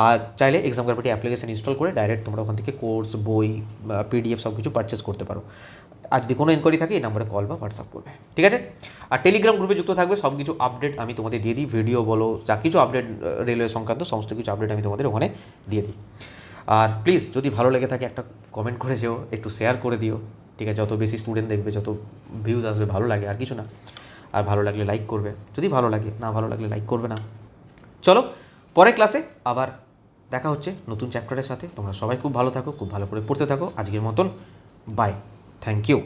আর চাইলে এক্সাম গ্যারান্টি অ্যাপ্লিকেশন ইনস্টল করে ডাইরেক্ট তোমরা ওখান থেকে কোর্স, বই, পিডিএফ সব কিছু পারচেস করতে পারো। আর যদি কোনো এনকোয়ারি থাকে এই নাম্বারে কল বা হোয়াটসঅ্যাপ করবে, ঠিক আছে? আর টেলিগ্রাম গ্রুপে যুক্ত থাকবে, সব কিছু আপডেট আমি তোমাদের দিয়ে দিই, ভিডিও বলো, যা কিছু আপডেট রেলওয়ে সংক্রান্ত সমস্ত কিছু আপডেট আমি তোমাদের ওখানে দিয়ে দিই। আর প্লিজ যদি ভালো লেগে থাকে একটা কমেন্ট করে যেও, একটু শেয়ার করে দিও, ঠিক আছে? যত বেশি স্টুডেন্ট দেখবে, যত ভিউজ আসবে, ভালো লাগে, আর কিছু না। আর ভালো লাগলে লাইক করবে, যদি ভালো লাগে, না ভালো লাগলে লাইক করবে না। চলো পরের ক্লাসে আবার দেখা হচ্ছে নতুন চ্যাপ্টারের সাথে। তোমরা সবাই খুব ভালো থাকো, খুব ভালো করে পড়তে থাকো। আজকের মতন বাই, থ্যাংক ইউ।